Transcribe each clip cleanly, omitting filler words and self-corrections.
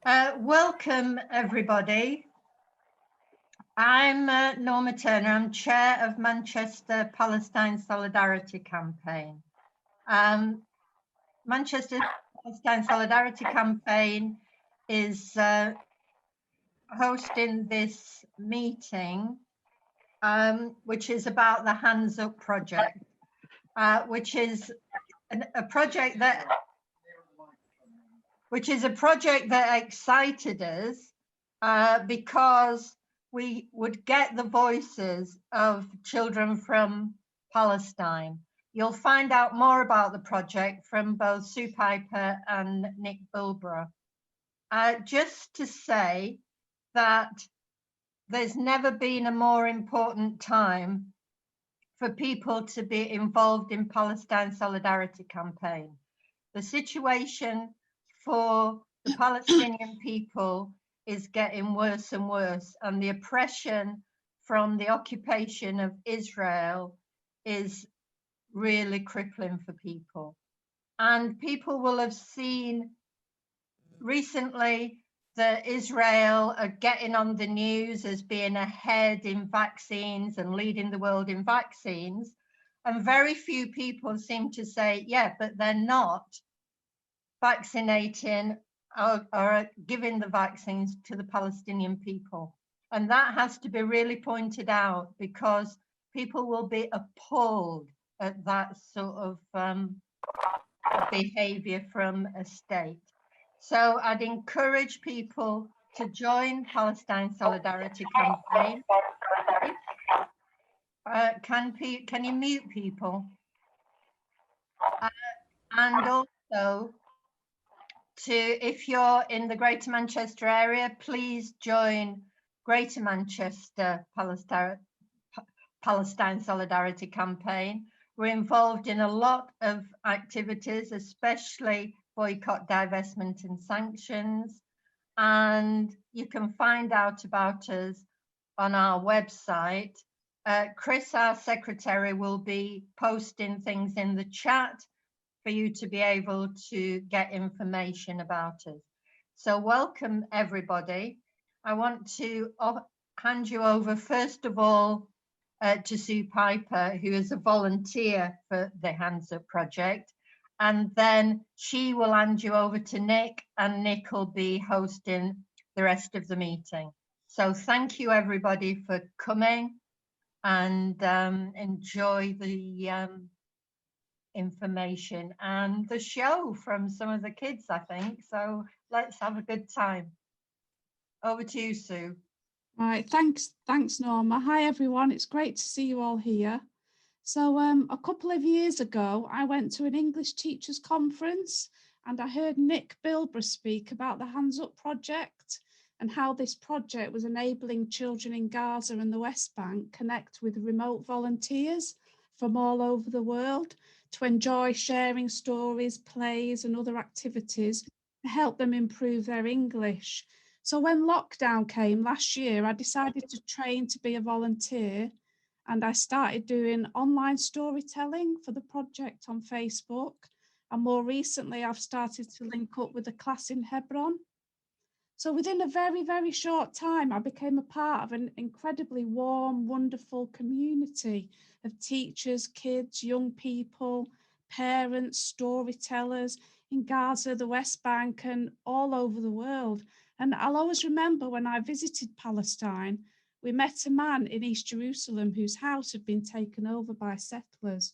Welcome, everybody. I'm Norma Turner. I'm chair of Manchester Palestine Solidarity Campaign. Manchester Palestine Solidarity Campaign is hosting this meeting, which is about the Hands Up project, which is a project that excited us because we would get the voices of children from Palestine. You'll find out more about the project from both Sue Piper and Nick Bilborough. Just to say that there's never been a more important time for people to be involved in Palestine Solidarity Campaign. The situation for the Palestinian people is getting worse and worse, and the oppression from the occupation of Israel is really crippling for people. And people will have seen recently that Israel are getting on the news as being ahead in vaccines and leading the world in vaccines. And very few people seem to say, yeah, but they're not vaccinating or giving the vaccines to the Palestinian people. And that has to be really pointed out, because people will be appalled at that sort of behavior from a state. So I'd encourage people to join Palestine Solidarity Campaign. Can you mute people? And also, if you're in the Greater Manchester area, please join Greater Manchester Palestine Solidarity Campaign. We're involved in a lot of activities, especially boycott, divestment and sanctions. And you can find out about us on our website. Chris, our secretary, will be posting things in the chat for you to be able to get information about us. So welcome, everybody. I want to hand you over, first of all, to Sue Piper, who is a volunteer for the Hands Up project. And then she will hand you over to Nick, and Nick will be hosting the rest of the meeting. So thank you, everybody, for coming, and enjoy the information and the show from some of the kids, I think. So let's have a good time. Over to you, Sue. Right, thanks Norma. Hi everyone, it's great to see you all here. So a couple of years ago, I went to an English teachers conference and I heard Nick Bilborough speak about the Hands Up project and how this project was enabling children in Gaza and the West Bank connect with remote volunteers from all over the world to enjoy sharing stories, plays and other activities to help them improve their English. So when lockdown came last year, I decided to train to be a volunteer, and I started doing online storytelling for the project on Facebook. And more recently, I've started to link up with a class in Hebron. So within a very, very short time, I became a part of an incredibly warm, wonderful community of teachers, kids, young people, parents, storytellers in Gaza, the West Bank, and all over the world. And I'll always remember when I visited Palestine, we met a man in East Jerusalem whose house had been taken over by settlers.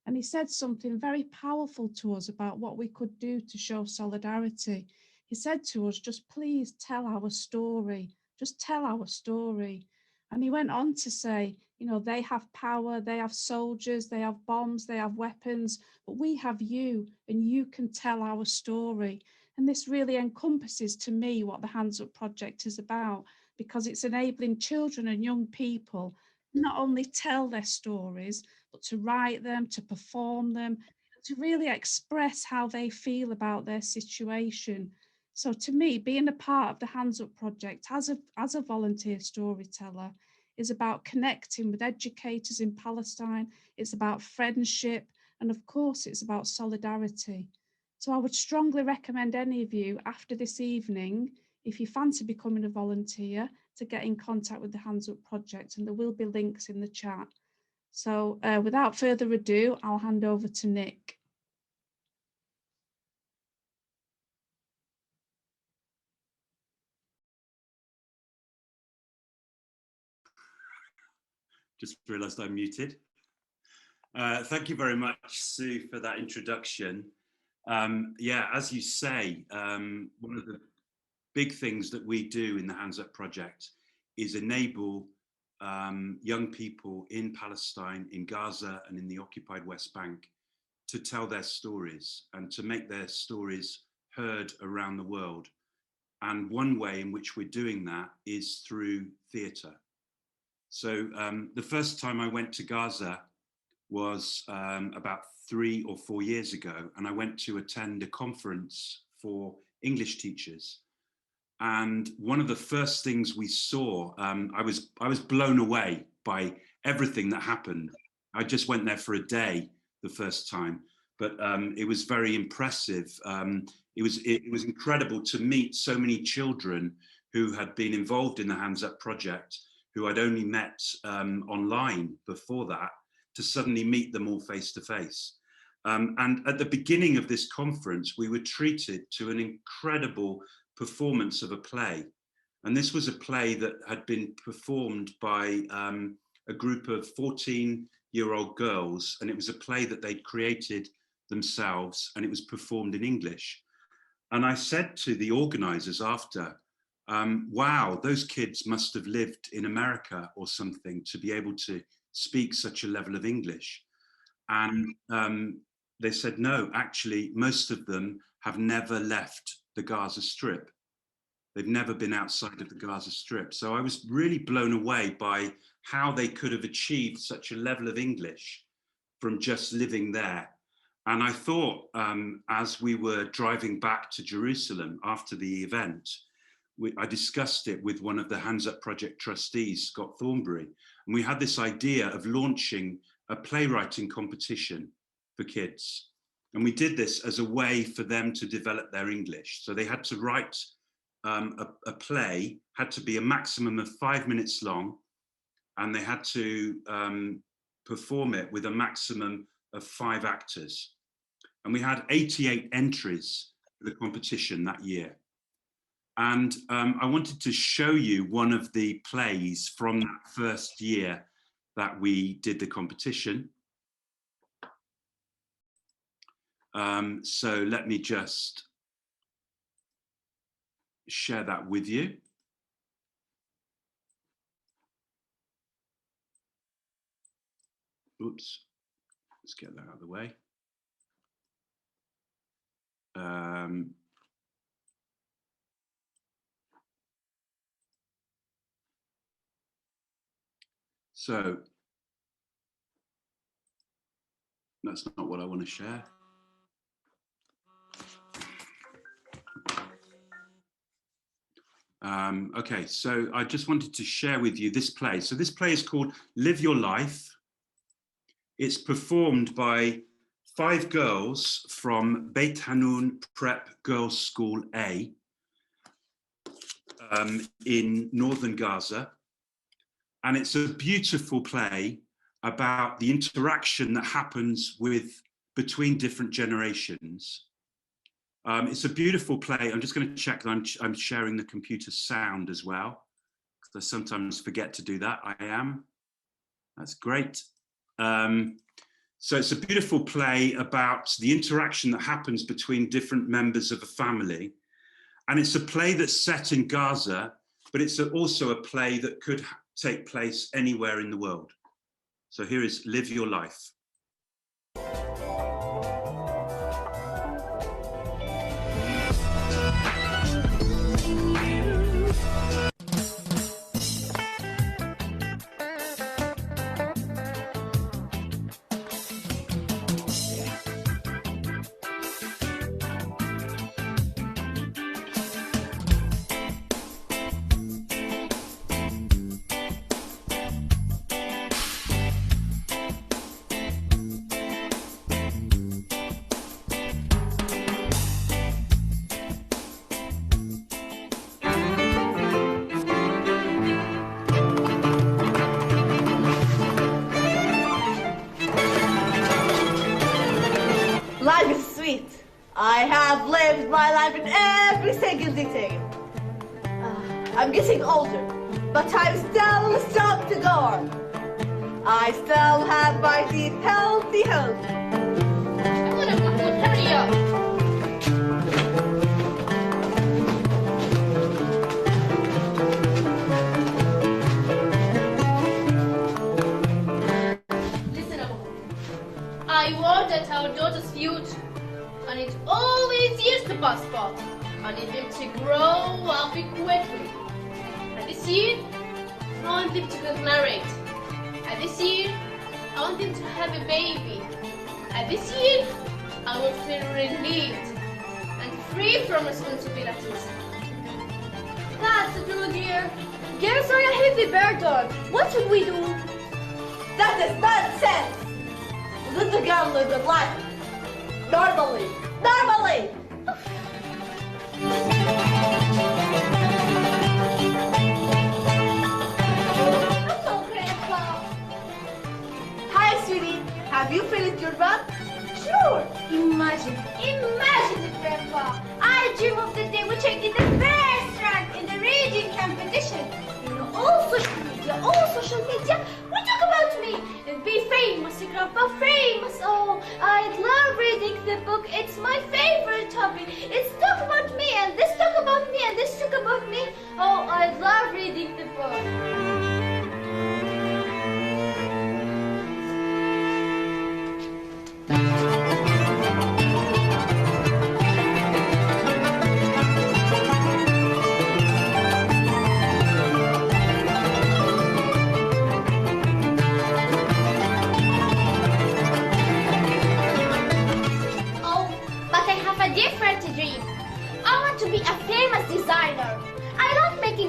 And he said something very powerful to us about what we could do to show solidarity. He said to us, just please tell our story, just tell our story. And he went on to say, you know, they have power, they have soldiers, they have bombs, they have weapons, but we have you, and you can tell our story. And this really encompasses to me what the Hands Up project is about, because it's enabling children and young people not only tell their stories, but to write them, to perform them, to really express how they feel about their situation. So to me, being a part of the Hands Up project as a volunteer storyteller is about connecting with educators in Palestine. It's about friendship. And of course, it's about solidarity. So I would strongly recommend any of you after this evening, if you fancy becoming a volunteer, to get in contact with the Hands Up Project, and there will be links in the chat. So without further ado, I'll hand over to Nick. Just realised I'm muted. Thank you very much, Sue, for that introduction. Yeah, as you say, one of the big things that we do in the Hands Up Project is enable young people in Palestine, in Gaza and in the occupied West Bank to tell their stories and to make their stories heard around the world. And one way in which we're doing that is through theatre. So the first time I went to Gaza was about 3 or 4 years ago, and I went to attend a conference for English teachers. And one of the first things we saw, I was blown away by everything that happened. I just went there for a day the first time, but it was very impressive. It was incredible to meet so many children who had been involved in the Hands Up Project, who I'd only met online before that, to suddenly meet them all face to face. And at the beginning of this conference, we were treated to an incredible performance of a play. And this was a play that had been performed by a group of 14-year-old girls. And it was a play that they'd created themselves, and it was performed in English. And I said to the organizers after, wow, those kids must have lived in America or something to be able to speak such a level of English. And they said, no, actually, most of them have never left the Gaza Strip. They've never been outside of the Gaza Strip. So I was really blown away by how they could have achieved such a level of English from just living there. And I thought, as we were driving back to Jerusalem after the event, I discussed it with one of the Hands Up Project trustees, Scott Thornbury, and we had this idea of launching a playwriting competition for kids. And we did this as a way for them to develop their English. So they had to write a play, had to be a maximum of 5 minutes long, and they had to perform it with a maximum of 5 actors. And we had 88 entries for the competition that year. And I wanted to show you one of the plays from that first year that we did the competition. So let me just share that with you. Oops, let's get that out of the way. So that's not what I want to share. Okay, so I just wanted to share with you this play. So this play is called Live Your Life. It's performed by 5 girls from Beit Hanun Prep Girls School A in northern Gaza. And it's a beautiful play about the interaction that happens between different generations. It's a beautiful play. I'm just going to check that I'm sharing the computer sound as well, because I sometimes forget to do that. I am. That's great. So it's a beautiful play about the interaction that happens between different members of a family. And it's a play that's set in Gaza, but it's also a play that could take place anywhere in the world. So here is Live Your Life. I have lived my life in every single detail. I'm getting older, but I'm still strong to go on. I still have my teeth healthy. Hurry up. Listen up. I work at our daughter's future. I need all these years to passport. I need them to grow up quickly. And this year, I want them to get married. And this year, I want them to have a baby. And this year, I will feel relieved and free from responsibilities. That's true, dear. Girls are a heavy burden. What should we do? That is nonsense! Let the girl live a life. Normally. Hello, Grandpa. Hi, sweetie. Have you finished your bath? Sure. Imagine it, Grandpa. I dream of the day we take the first rank in the reading competition. All social media will talk about me and be famous, Grandpa, famous. Oh, I love reading the book. It's my favorite hobby. It's talk about me and this talk about me and this talk about me. Oh, I love reading the book.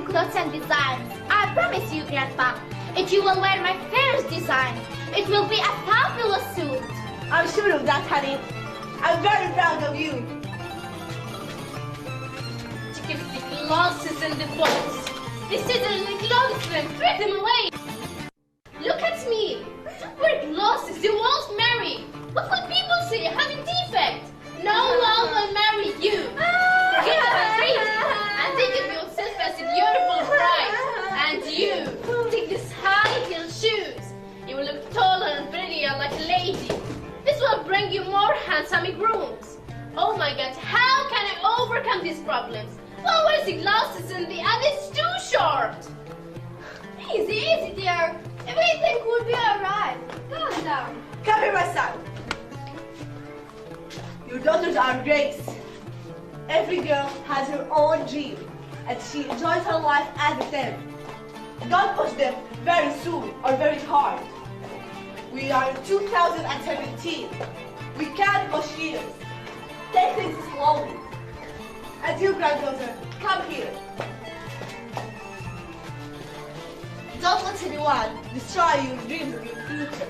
Clothes and designs. I promise you, Grandpa, if you will wear my first design, it will be a fabulous suit. I'm sure of that, honey. I'm very proud of you. To keep the glasses in the box. This isn't the clothes, then throw them away. Look at me. Don't wear glasses, you won't marry. What will people say? I have a defect. No one will marry you. Forget about dreams and think of yourself as a beautiful bride. And you, take these high heel shoes. You will look taller and prettier like a lady. This will bring you more handsome grooms. Oh my God, how can I overcome these problems? One wears the glasses and the other is too short. Easy, dear. Everything will be alright. Calm down. Come here, my son. Your daughters are great. Every girl has her own dream, and she enjoys her life as it is. Don't push them very soon or very hard. We are in 2017. We can't push years. Take things slowly. And you, granddaughter, come here. Don't let anyone destroy your dreams of your future.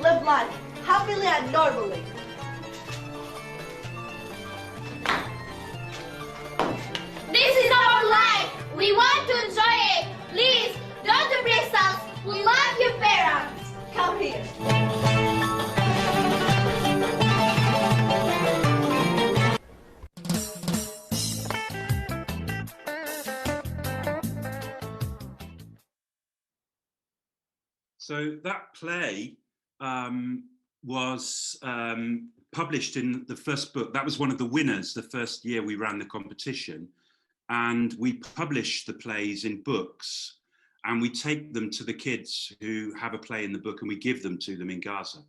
Live life happily and normally. This is our life. We want to enjoy it. Please, don't depress us. We love your parents. Come here. So that play was published in the first book. That was one of the winners the first year we ran the competition. And we publish the plays in books and we take them to the kids who have a play in the book and we give them to them in Gaza.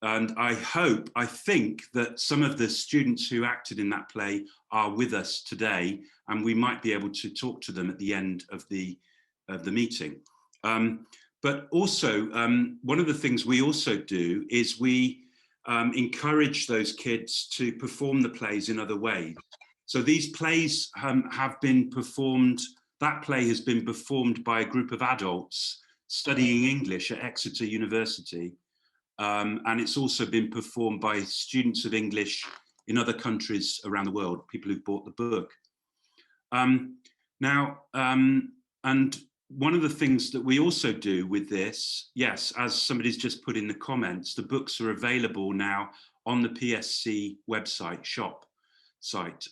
And I think that some of the students who acted in that play are with us today and we might be able to talk to them at the end of the meeting. But also, one of the things we also do is we encourage those kids to perform the plays in other ways. So these plays have been performed, that play has been performed by a group of adults studying English at Exeter University. And it's also been performed by students of English in other countries around the world, people who've bought the book. And one of the things that we also do with this, yes, as somebody's just put in the comments, the books are available now on the PSC website shop. site.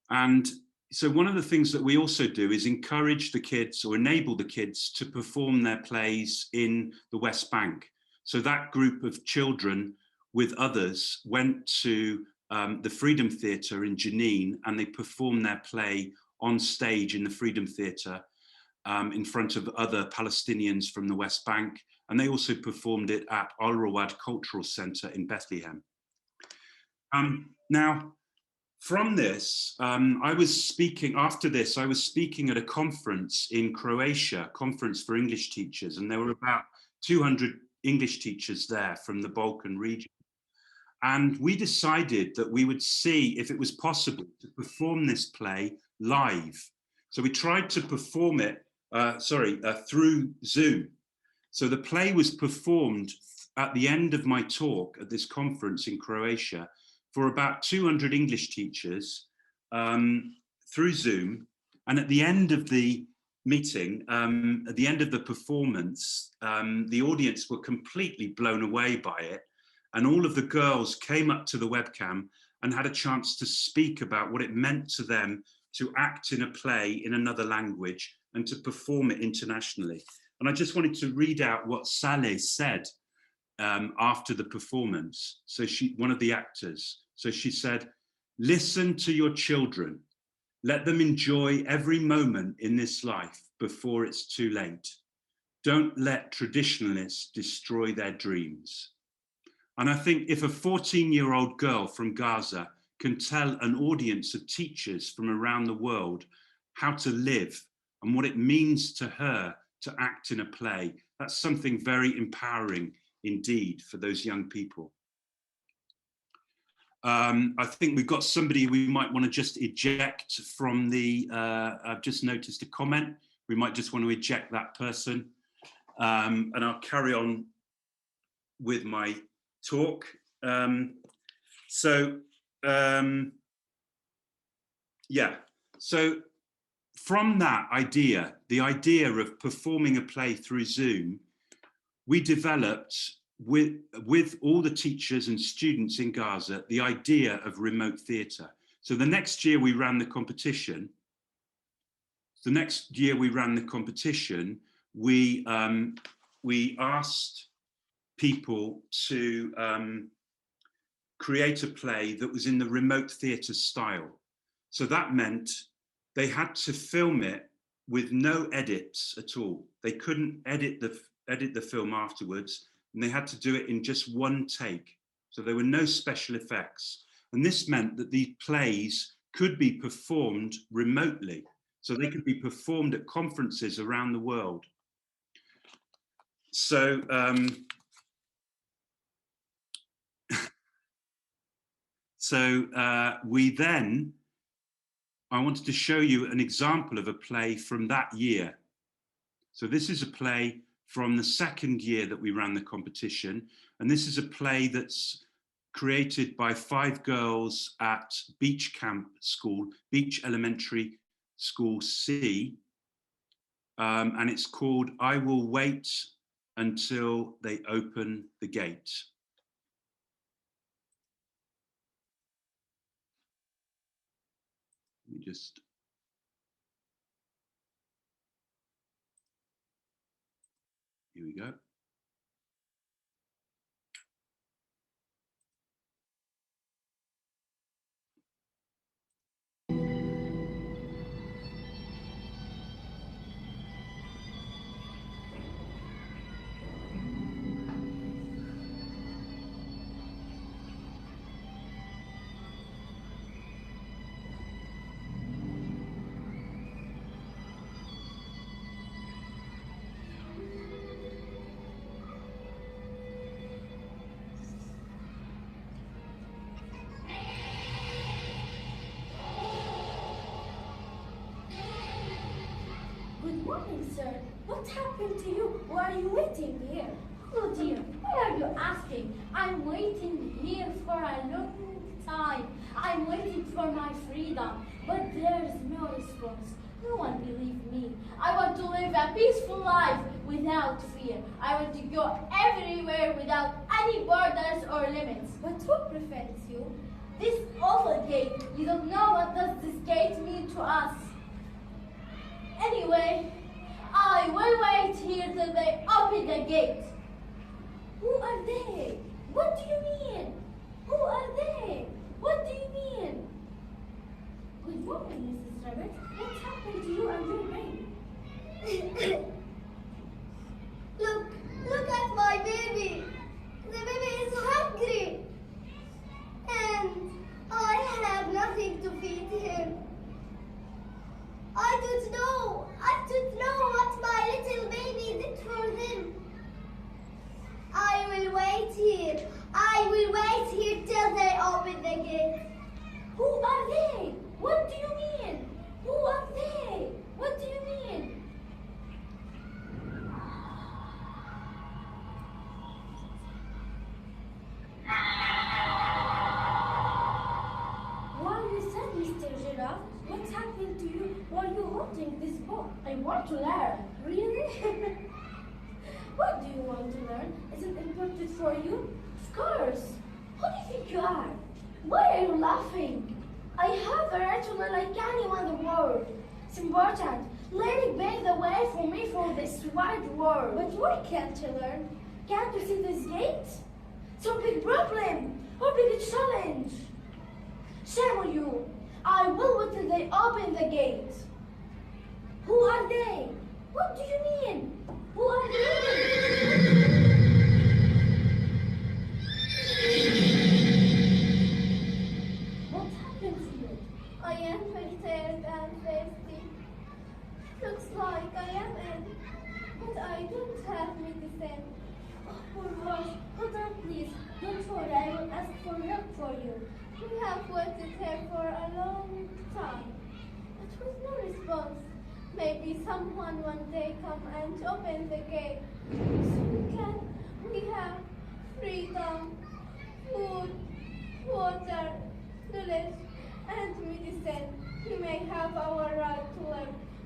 And so one of the things that we also do is encourage the kids or enable the kids to perform their plays in the West Bank. So that group of children with others went to the Freedom Theatre in Jenin, and they performed their play on stage in the Freedom Theatre in front of other Palestinians from the West Bank. And they also performed it at Al-Rawad Cultural Centre in Bethlehem. Now, from this, I was speaking at a conference in Croatia, conference for English teachers, and there were about 200 English teachers there from the Balkan region. And we decided that we would see if it was possible to perform this play live. So we tried to perform it, through Zoom. So the play was performed at the end of my talk at this conference in Croatia for about 200 English teachers through Zoom. And at the end of the meeting, at the end of the performance, the audience were completely blown away by it. And all of the girls came up to the webcam and had a chance to speak about what it meant to them to act in a play in another language and to perform it internationally. And I just wanted to read out what Saleh said after the performance. So one of the actors, so she said, "Listen to your children. Let them enjoy every moment in this life before it's too late. Don't let traditionalists destroy their dreams." And I think if a 14-year-old girl from Gaza can tell an audience of teachers from around the world how to live and what it means to her to act in a play, that's something very empowering indeed for those young people. I think we've got somebody we might want to just eject from the, I've just noticed a comment. We might just want to eject that person. And I'll carry on with my talk. So from that idea, the idea of performing a play through Zoom, we developed with all the teachers and students in Gaza, the idea of remote theatre. So the next year we ran the competition. We asked people to create a play that was in the remote theatre style. So that meant they had to film it with no edits at all. They couldn't edit the film afterwards, and they had to do it in just one take. So there were no special effects. And this meant that these plays could be performed remotely. So they could be performed at conferences around the world. So, I wanted to show you an example of a play from that year. So this is a play from the second year that we ran the competition. And this is a play that's created by 5 girls at Beach Camp School, Beach Elementary School C. And it's called "I Will Wait Until They Open the Gate." Let me just... Here we go. Good morning, sir. What happened to you? Why are you waiting here? Oh dear, why are you asking? I'm waiting here for a long time. I'm waiting for my freedom, but there's no response. No one believes me. I want to live a peaceful life without fear. I want to go everywhere without any borders or limits. But who prevents you? This awful gate. You don't know what does this gate mean to us. Anyway, I will wait here till they open the gate. Who are they? What do you mean? Who are they? What do you mean? Good morning, Mrs. Rabbit. What happened to you and your brain? Look at my baby. The baby is hungry. And I have nothing to feed him. I don't know what my little baby did for him. I will wait here till they open the gate. Who are they? What do you mean? Who are they? What do you mean? Why are you sad, Mr. Giraffe? What's happened to you? Why are you holding this book? I want to learn. Really? What do you want to learn? Is it important for you? Of course. Who do you think you are? Why are you laughing? I have a right to learn like anyone in the world. It's important. Learning paves the way for me for this wide world. But why can't you learn? Can't you see this gate? So big problem. Or big challenge. Shame on you. I will wait till they open the gate. Who are they? What do you mean? Who are they? What happened to you? I am very tired and thirsty. Looks like I am ill, but I don't have medicine. Poor horse, hold on please. Don't worry, I will ask for help for you. We have waited here for a long time, but with no response. Maybe someone one day come and open the gate, so we have freedom, food, water, knowledge, and medicine. We may have our right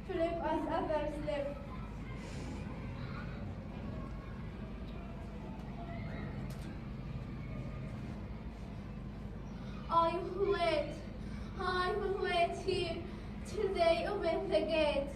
to live as others live. I will wait here till they open the gate.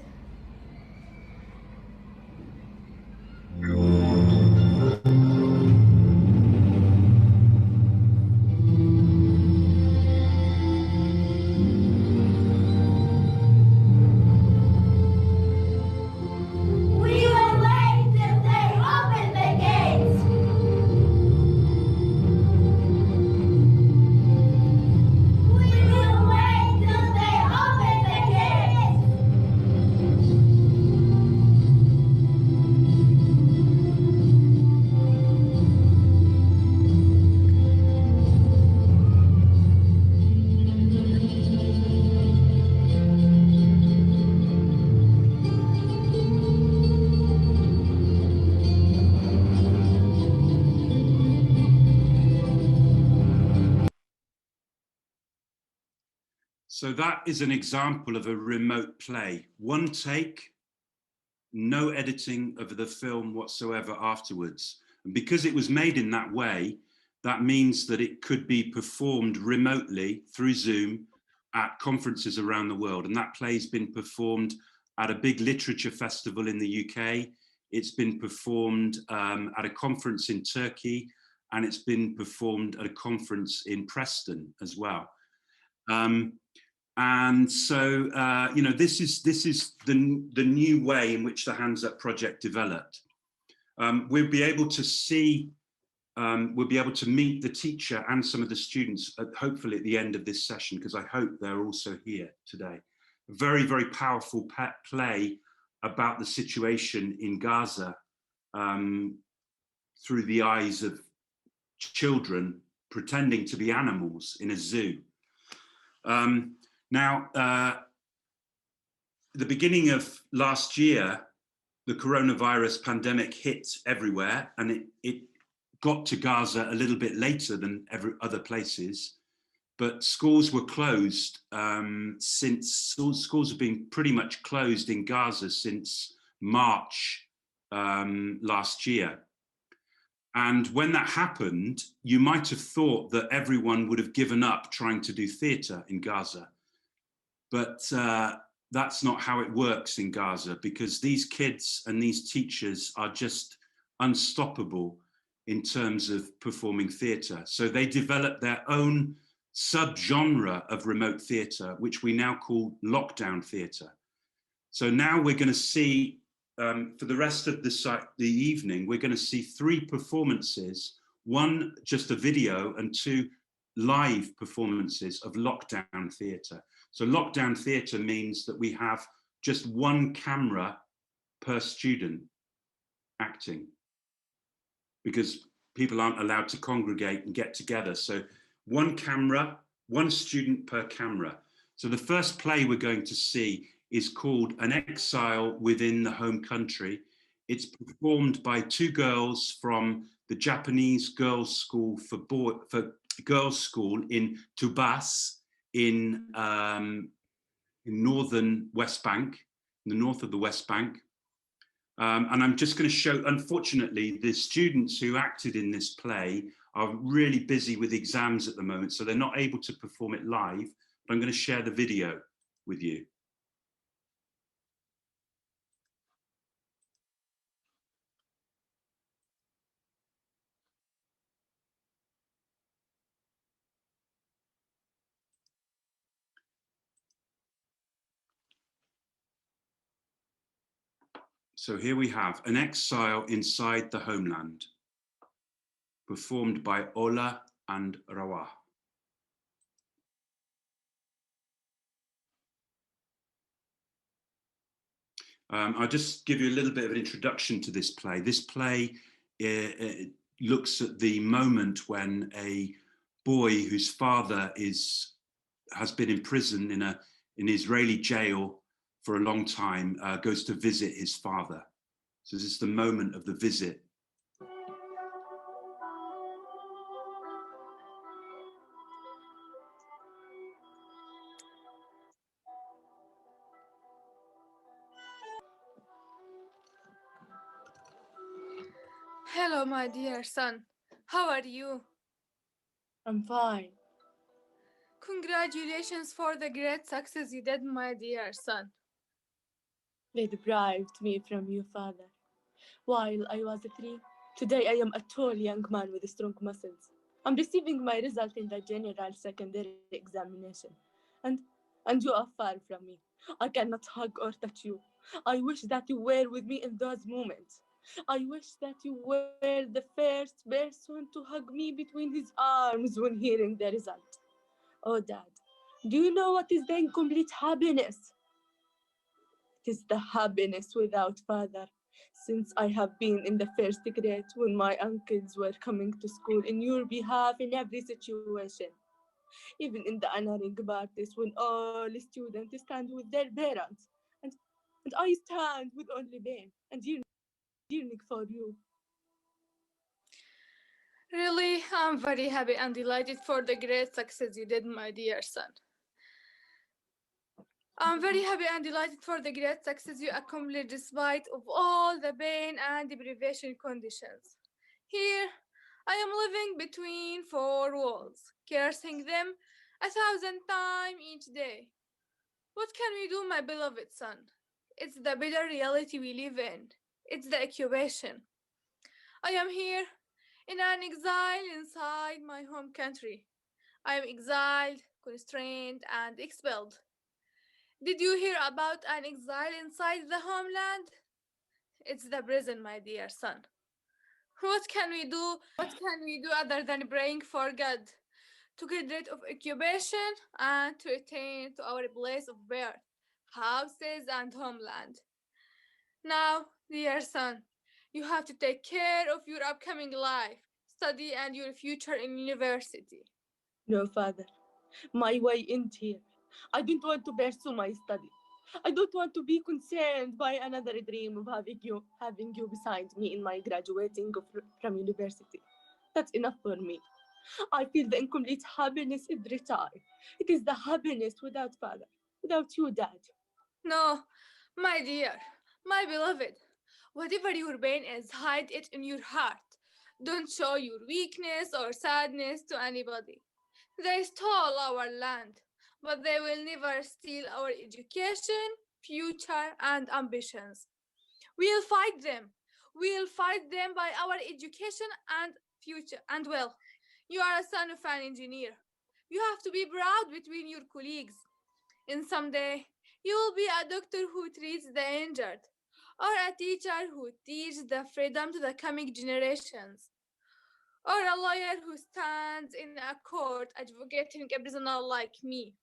So that is an example of a remote play. One take, no editing of the film whatsoever afterwards. And because it was made in that way, that means that it could be performed remotely through Zoom at conferences around the world. And that play's been performed at a big literature festival in the UK. It's been performed at a conference in Turkey, and it's been performed at a conference in Preston as well. And so, you know, this is the new way in which the Hands Up project developed. We'll be able to see, we'll be able to meet the teacher and some of the students, hopefully at the end of this session, because I hope they're also here today. A very, very powerful play about the situation in Gaza through the eyes of children pretending to be animals in a zoo. Now, the beginning of last year, the coronavirus pandemic hit everywhere, and it got to Gaza a little bit later than other places, but schools were closed schools have been pretty much closed in Gaza since March last year. And when that happened, you might have thought that everyone would have given up trying to do theatre in Gaza. But that's not how it works in Gaza, because these kids and these teachers are just unstoppable in terms of performing theatre. So they developed their own subgenre of remote theatre, which we now call lockdown theatre. So now we're going to see, for the rest of the evening, we're going to see 3 performances, one just a video and 2 live performances of lockdown theatre. So lockdown theatre means that we have just 1 camera per student acting, because people aren't allowed to congregate and get together. So 1 camera, 1 student per camera. So the first play we're going to see is called An Exile Within the Home Country. It's performed by 2 girls from the Japanese girls' school for girls' school in Tubas in northern West Bank, in the north of the West Bank. And I'm just going to show, unfortunately, the students who acted in this play are really busy with exams at the moment, so they're not able to perform it live, but I'm going to share the video with you. So here we have An Exile Inside the Homeland, performed by Ola and Rawa. I'll just give you a little bit of an introduction to this play. This play looks at the moment when a boy whose father has been in prison in an Israeli jail for a long time goes to visit his father. So this is the moment of the visit. Hello, my dear son. How are you? I'm fine. Congratulations for the great success you did, my dear son. They deprived me from you, father. While I was 3, today I am a tall young man with strong muscles. I'm receiving my result in the general secondary examination. And you are far from me. I cannot hug or touch you. I wish that you were with me in those moments. I wish that you were the first person to hug me between his arms when hearing the result. Oh, Dad, do you know what is the incomplete happiness? It is the happiness without father. Since I have been in the first grade when my uncles were coming to school in your behalf in every situation. Even in the honoring parties when all students stand with their parents. And I stand with only pain and yearning for you. Really, I'm very happy and delighted for the great success you did, my dear son. I'm very happy and delighted for the great success you accomplished despite of all the pain and deprivation conditions. Here, I am living between 4 walls, cursing them 1,000 times each day. What can we do, my beloved son? It's the bitter reality we live in. It's the occupation. I am here in an exile inside my home country. I am exiled, constrained, and expelled. Did you hear about an exile inside the homeland? It's the prison, my dear son. What can we do? What can we do other than praying for God to get rid of occupation and to return to our place of birth, houses, and homeland? Now, dear son, you have to take care of your upcoming life, study, and your future in university. No, father. My way ends here. I don't want to pursue my study. I don't want to be concerned by another dream of having you beside me in my graduating from university. That's enough for me. I feel the incomplete happiness every time. It is the happiness without father, without you, Dad. No, my dear, my beloved, whatever your pain is, hide it in your heart. Don't show your weakness or sadness to anybody. They stole our land, but they will never steal our education, future, and ambitions. We'll fight them. We'll fight them by our education and future. And well, you are a son of an engineer. You have to be proud between your colleagues. And someday, you will be a doctor who treats the injured, or a teacher who teaches the freedom to the coming generations, or a lawyer who stands in a court advocating a prisoner like me.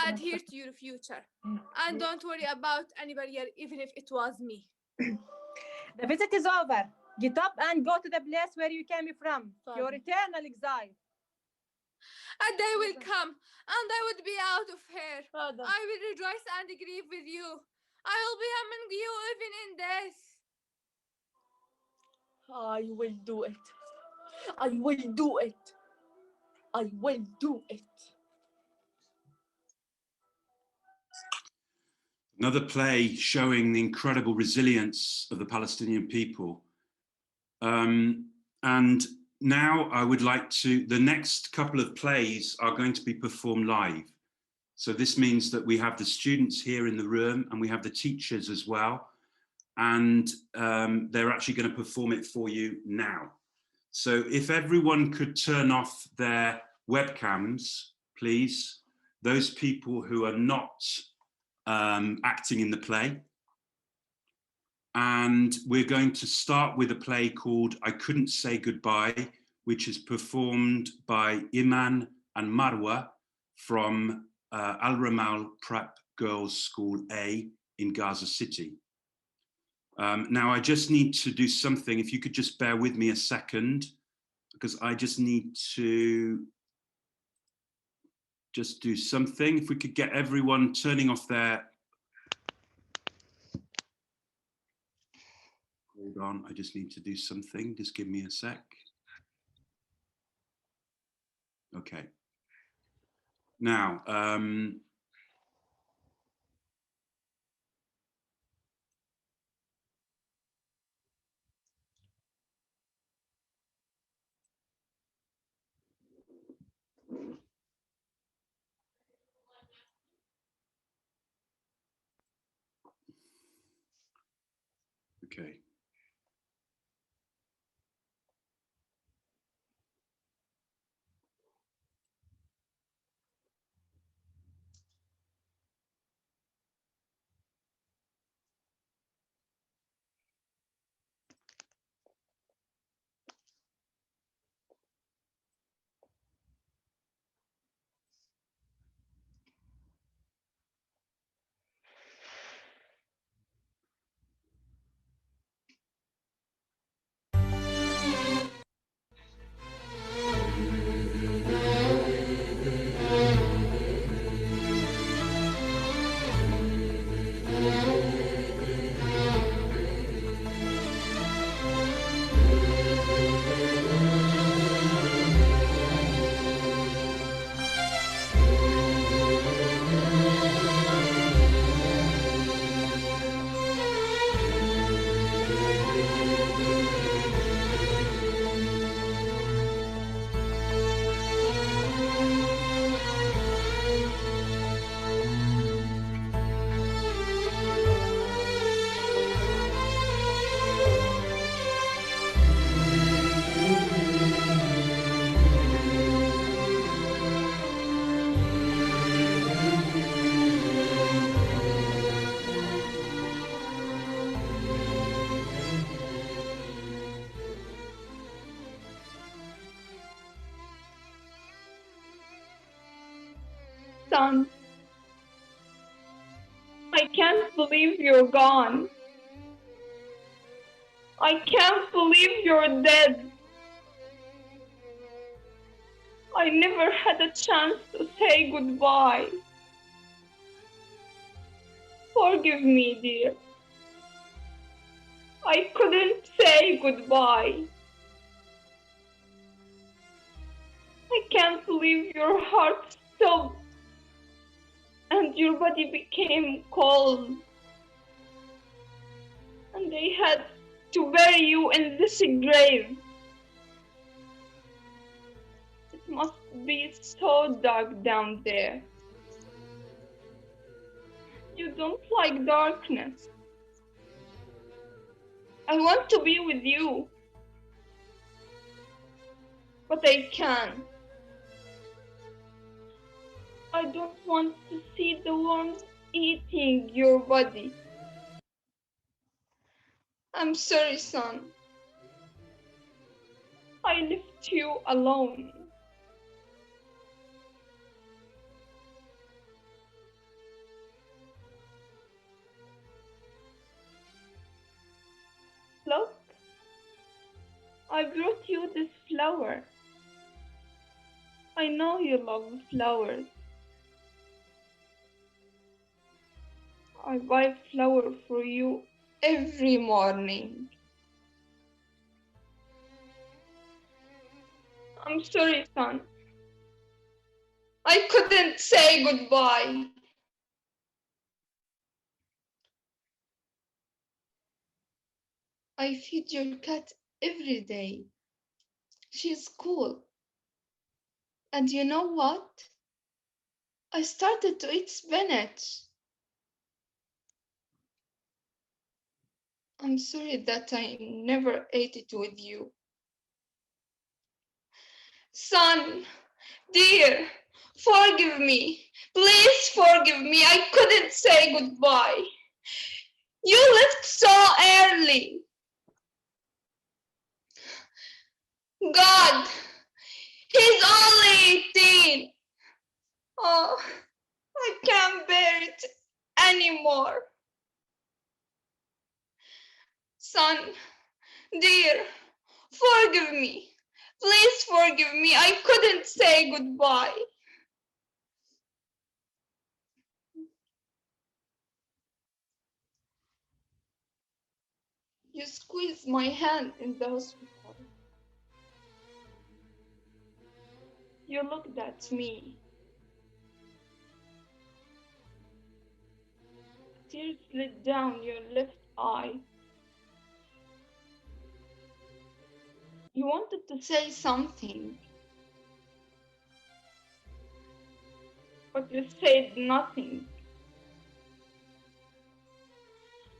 Adhere to your future, and don't worry about any barrier, even if it was me. The visit is over. Get up and go to the place where you came from, your eternal exile. A day will come, and I would be out of here. I will rejoice and grieve with you. I will be among you even in death. I will do it. I will do it. I will do it. Another play showing the incredible resilience of the Palestinian people. And now I would like to, the next couple of plays are going to be performed live. So this means that we have the students here in the room and we have the teachers as well. And they're actually going to perform it for you now. So if everyone could turn off their webcams, please, those people who are not acting in the play. And we're going to start with a play called I Couldn't Say Goodbye, which is performed by Iman and Marwa from Al-Ramal Prep Girls School A in Gaza City. Now I just need to do something, if you could just bear with me a second, because I just need to just do something. If we could get everyone turning off their, hold on, I just need to do something. Just give me a sec. Okay. Now, okay. Son, I can't believe you're gone. I can't believe you're dead. I never had a chance to say goodbye. Forgive me, dear. I couldn't say goodbye. I can't believe your heart stopped and your body became cold. And they had to bury you in this grave would be so dark down there. You don't like darkness. I want to be with you, but I can't. I don't want to see the worms eating your body. I'm sorry, son. I left you alone. Look, I brought you this flower. I know you love flowers. I buy flower for you every morning. I'm sorry, son. I couldn't say goodbye. I feed your cat every day. She's cool. And you know what? I started to eat spinach. I'm sorry that I never ate it with you. Son, dear, forgive me. Please forgive me. I couldn't say goodbye. You left so early. God, he's only 18. Oh, I can't bear it anymore. Son, dear, forgive me. Please forgive me. I couldn't say goodbye. You squeezed my hand in the hospital. You looked at me. Tears slid down your left eye. You wanted to say something, but you said nothing.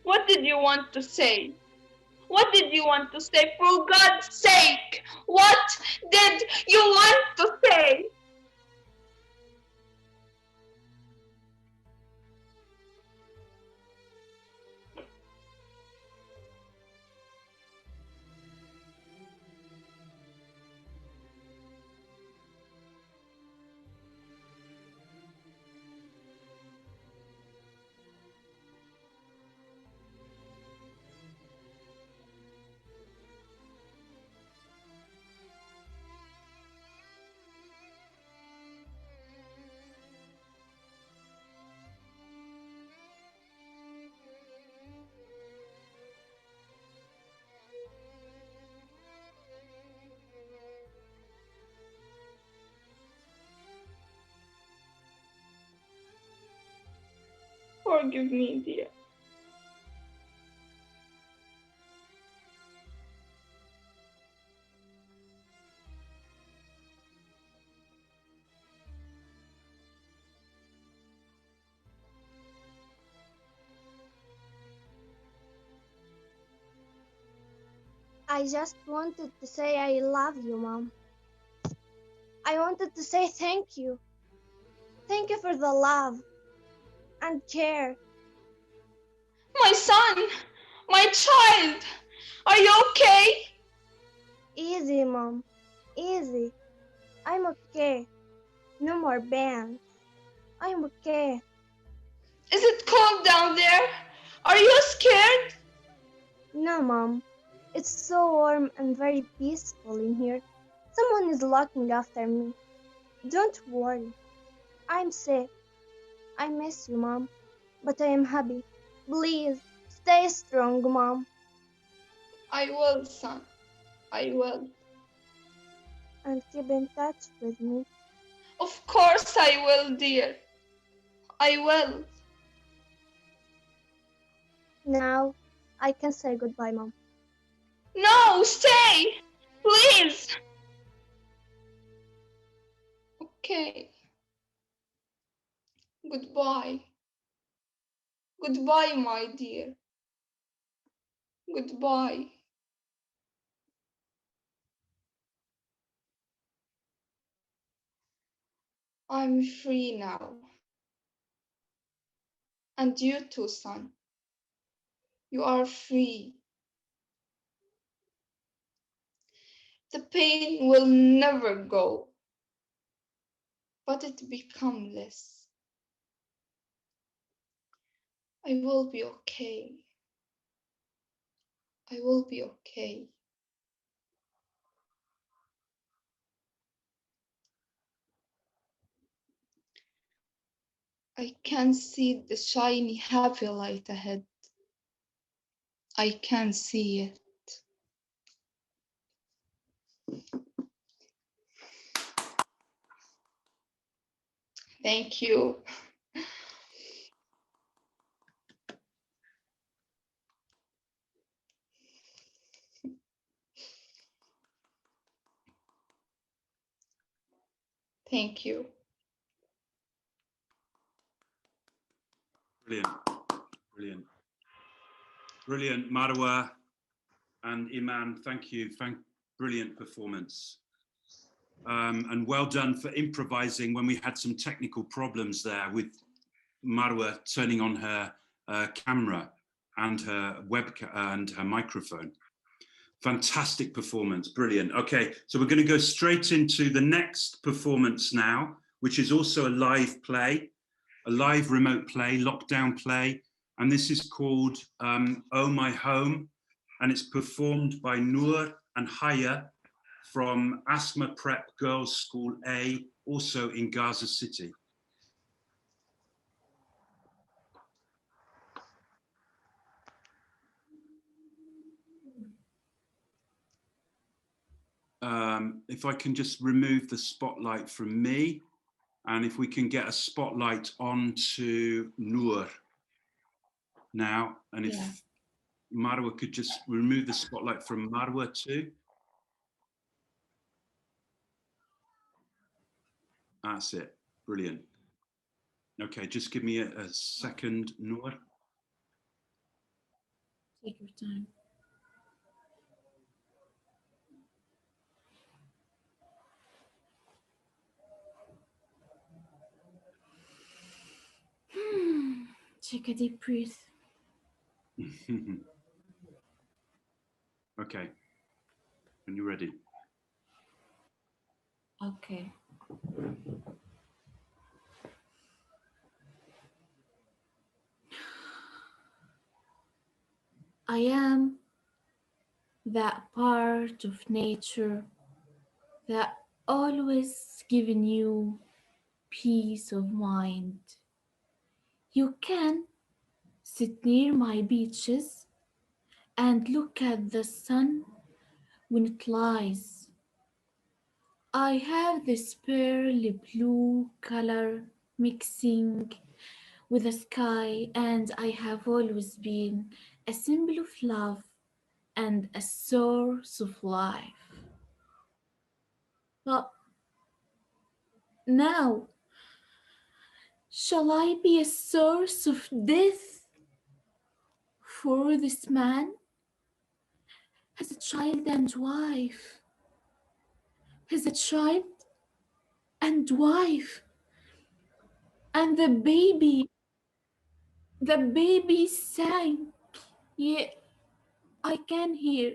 What did you want to say? What did you want to say? For God's sake, what did you want to say? Forgive me, dear. I just wanted to say I love you, Mom. I wanted to say thank you. Thank you for the love and care. My son, my child, are you okay? Easy, Mom. Easy. I'm okay. No more bands. I'm okay. Is it cold down there? Are you scared? No, Mom. It's so warm and very peaceful in here. Someone is looking after me. Don't worry. I'm safe. I miss you, Mom. But I am happy. Please, stay strong, Mom. I will, son. I will. And keep in touch with me. Of course I will, dear. I will. Now, I can say goodbye, Mom. No, stay! Please! okay. Goodbye. Goodbye, my dear. Goodbye. I'm free now. And you too, son. You are free. The pain will never go, but it become less. I will be okay. I will be okay. I can see the shiny happy light ahead. I can see it. Thank you. Thank you. Brilliant, brilliant, brilliant, Marwa and Iman. Thank you. Brilliant performance. And well done for improvising when we had some technical problems there with Marwa turning on her camera and her webcam and her microphone. Fantastic performance, brilliant. Okay, so we're going to go straight into the next performance now, which is also a live play, a live remote play, lockdown play, and this is called Oh My Home, and it's performed by Nour and Haya from Asthma Prep Girls School A, also in Gaza City. If I can just remove the spotlight from me, and if we can get a spotlight onto Nour now, and if Marwa could just remove the spotlight from Marwa too. That's it, brilliant. Okay, just give me a second, Nour. Take your time. Take a deep breath. Okay, when you're ready. Okay. I am that part of nature that always giving you peace of mind. You can sit near my beaches and look at the sun when it lies. I have this pearly blue color mixing with the sky, and I have always been a symbol of love and a source of life. But now, shall I be a source of death for this man? Has a child and wife. Has a child and wife. And the baby sang. Yeah, I can hear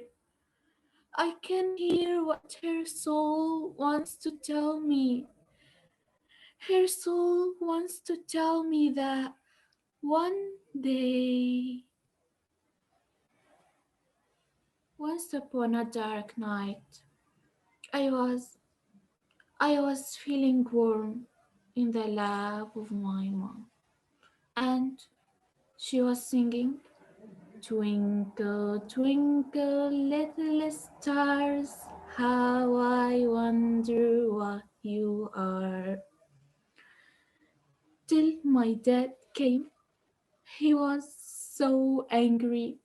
what her soul wants to tell me. Her soul wants to tell me that one day, once upon a dark night, I was feeling warm in the lap of my mom, and she was singing, "Twinkle, twinkle, little stars, how I wonder what you are." Till my dad came. He was so angry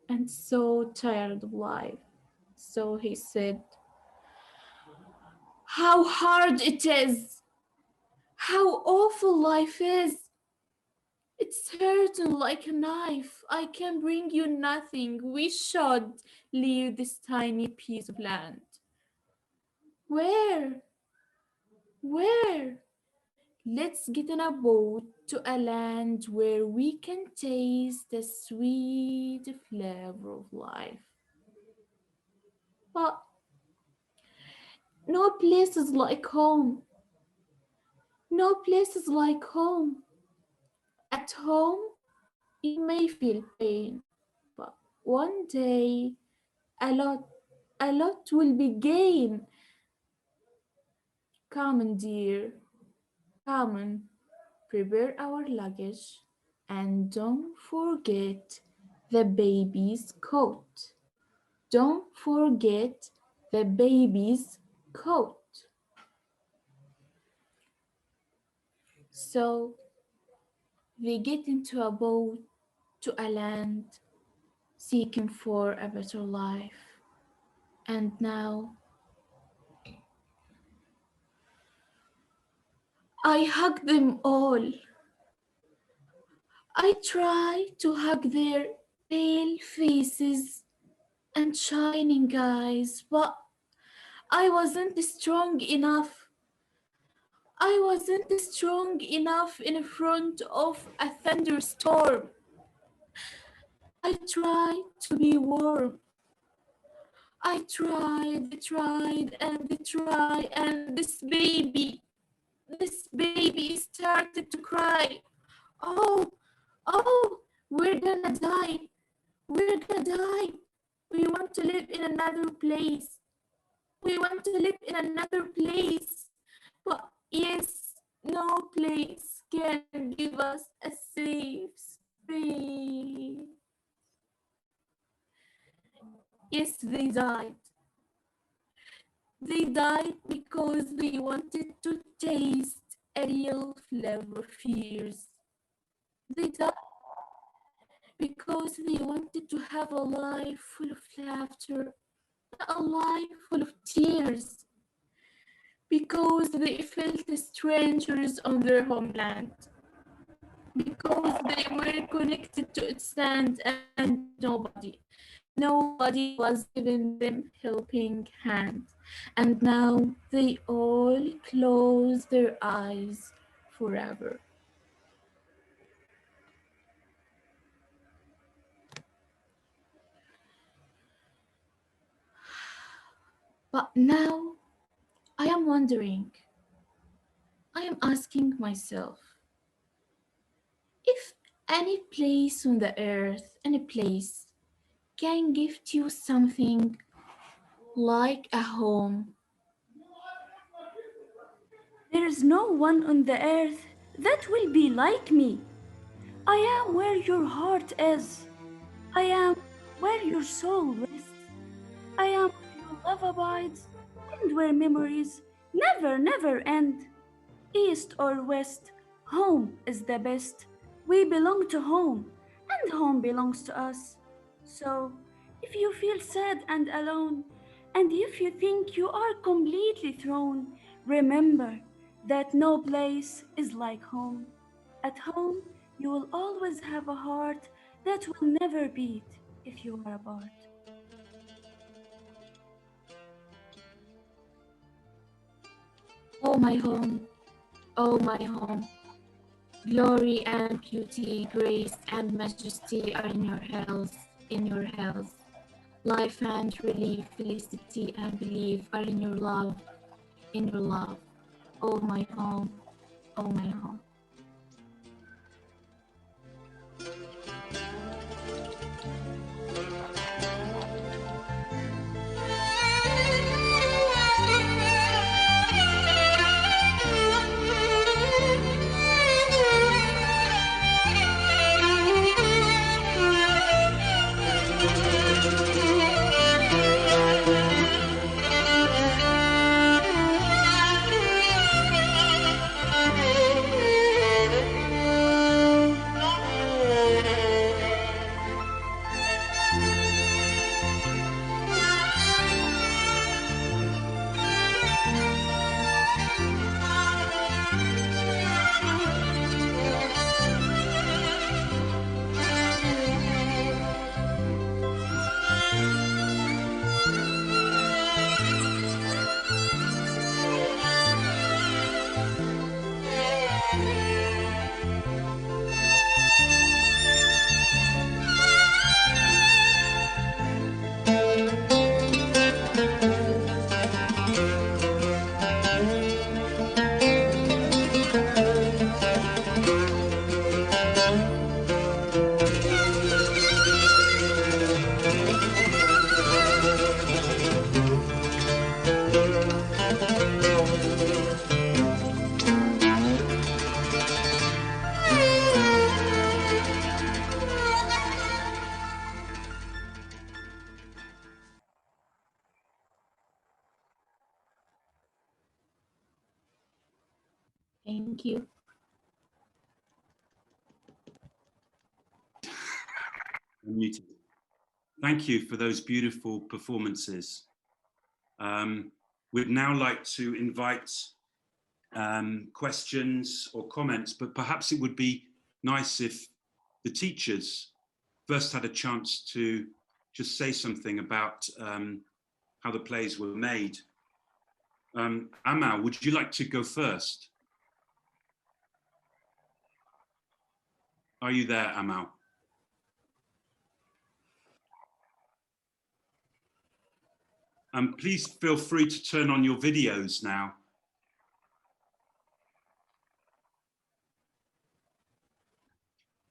and so tired of life. So he said, "How hard it is How awful life is. It's hurting like a knife. I can bring you nothing. We should leave this tiny piece of land. Where? Where? Let's get on a boat to a land where we can taste the sweet flavor of life. But no place is like home. No place is like home. At home, you may feel pain, but one day a lot will be gained. Come on, dear. Come on, prepare our luggage and don't forget the baby's coat. Don't forget the baby's coat. So they get into a boat to a land seeking for a better life. And now I hug them all. I try to hug their pale faces and shining eyes, but I wasn't strong enough. I wasn't strong enough in front of a thunderstorm. I tried to be warm. I tried, and this baby started to cry. Oh, oh, we're gonna die. We're gonna die. We want to live in another place. We want to live in another place. But yes, no place can give us a safe space. Yes, they died. They died because they wanted to taste a real flavor of fears. They died because they wanted to have a life full of laughter, a life full of tears, because they felt strangers on their homeland, because they were connected to its land and nobody was giving them helping hand. And now they all close their eyes forever. But now I am wondering, I am asking myself, if any place on the earth, any place can gift you something like a home. There is no one on the earth that will be like me. I am where your heart is. I am where your soul rests. I am where your love abides and where memories never end. East or west, home is the best. We belong to home, and home belongs to us. So, if you feel sad and alone, and if you think you are completely thrown, remember that no place is like home. At home, you will always have a heart that will never beat if you are apart. Oh my home, oh my home. Glory and beauty, grace and majesty are in your health, in your health. Life and relief, felicity and belief are in your love, in your love. Oh my home, oh my home. Thank you. Unmuted. Thank you for those beautiful performances. We'd now like to invite questions or comments, but perhaps it would be nice if the teachers first had a chance to just say something about how the plays were made. Amal, would you like to go first? Are you there, Amal? Please feel free to turn on your videos now.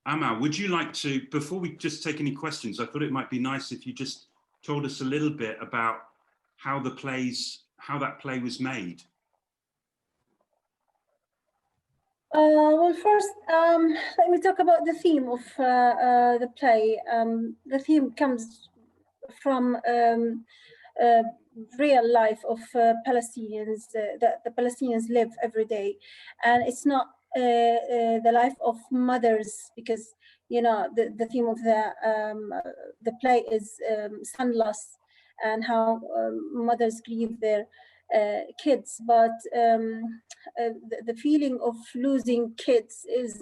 Amal, would you like to, before we just take any questions, I thought it might be nice if you just told us a little bit about how that play was made. Well, first, let me talk about the theme of the play. The theme comes from real life of Palestinians that the Palestinians live every day, and it's not the life of mothers, because you know the theme of the play is son-loss and how mothers grieve their kids, but the feeling of losing kids is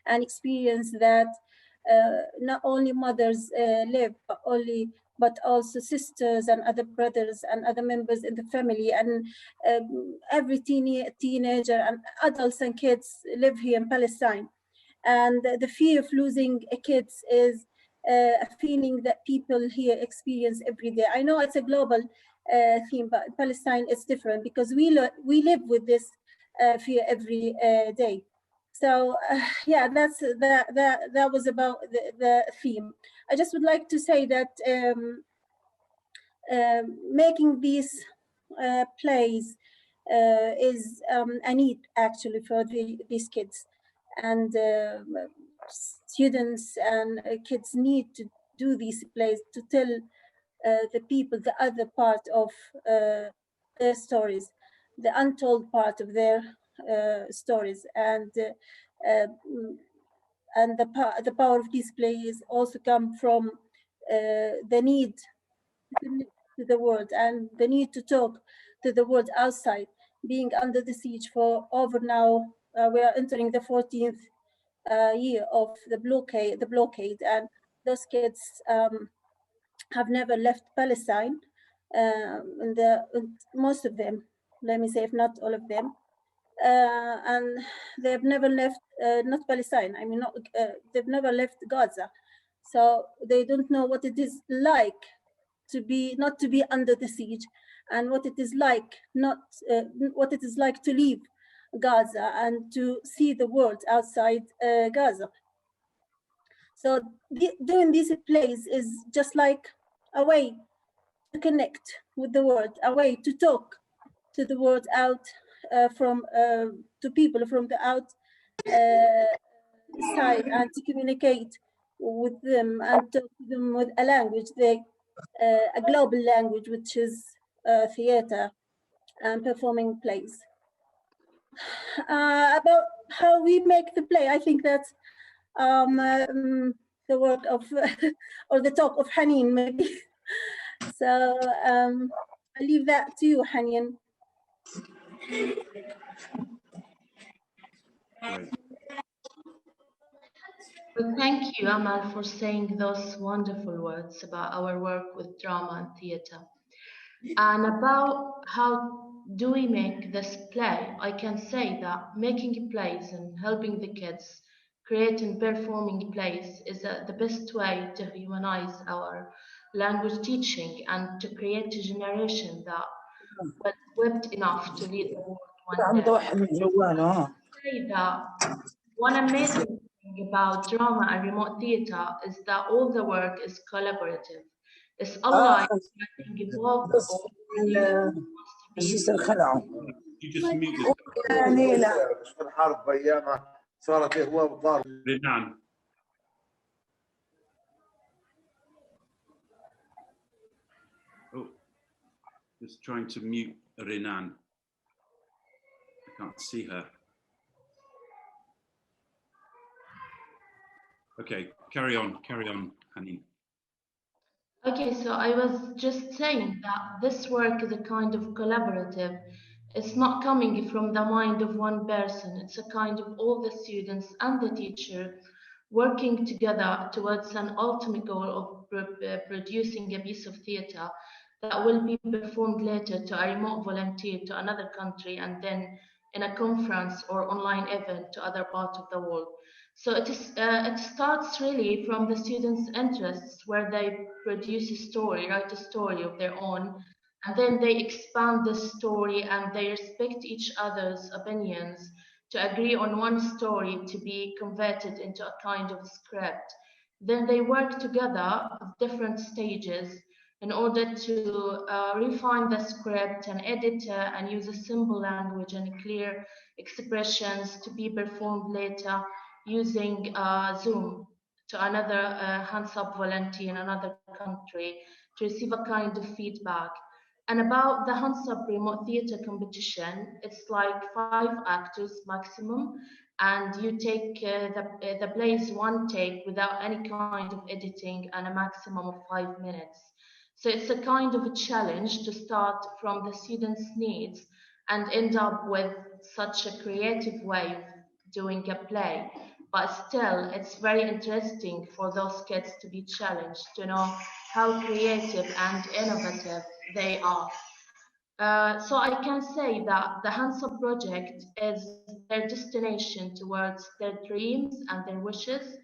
an experience that not only mothers live, but also sisters and other brothers and other members in the family, and every teenager and adults and kids live here in Palestine. And the fear of losing kids is a feeling that people here experience every day. I know it's a global theme, but in Palestine it's different because we live with this fear every day. So yeah, that was about the theme. I just would like to say that making these plays is a need actually for these kids, and students and kids need to do these plays to tell the people the other part of their stories, the untold part of their stories, and the power of these plays also come from the need to connect to the world and the need to talk to the world outside. Being under the siege for over now, we are entering the 14th year of the blockade, and those kids have never left Palestine, and most of them, let me say, if not all of them, and they've never left, not Palestine, I mean, they've never left Gaza. So they don't know what it is like not to be under the siege, and what it is like what it is like to leave Gaza and to see the world outside Gaza. So doing these plays is just like a way to connect with the world, a way to talk to the world out to people from the outside, and to communicate with them and talk to them with a language, a global language, which is theater and performing plays. About how we make the play, I think that's the work of or the talk of Haneen, maybe. So I leave that to you, Haneen. Well, thank you, Amal, for saying those wonderful words about our work with drama and theatre. And about how do we make this play, I can say that making plays and helping the kids create and performing plays is the best way to humanize our language teaching and to create a generation that was equipped enough to lead the world one day. I say that one amazing thing about drama and remote theatre is that all the work is collaborative. It's alive, getting involved. You just mute this. Ridwan. Oh, just trying to mute Renan. I can't see her. Okay, carry on, Hanin. Okay, so I was just saying that this work is a kind of collaborative. It's not coming from the mind of one person. It's a kind of all the students and the teacher working together towards an ultimate goal of producing a piece of theatre that will be performed later to a remote volunteer to another country and then in a conference or online event to other parts of the world. So it starts really from the students' interests, where they produce a story, write a story of their own, and then they expand the story and they respect each other's opinions to agree on one story to be converted into a kind of script. Then they work together at different stages in order to refine the script and edit and use a simple language and clear expressions to be performed later using Zoom to another hands-up volunteer in another country to receive a kind of feedback. And about the hands-up remote theatre competition, it's like 5 actors maximum, and you take the plays one take without any kind of editing and a maximum of 5 minutes. So it's a kind of a challenge to start from the students' needs and end up with such a creative way of doing a play. But still, it's very interesting for those kids to be challenged to know how creative and innovative they are. So I can say that the Hands Up project is their destination towards their dreams and their wishes,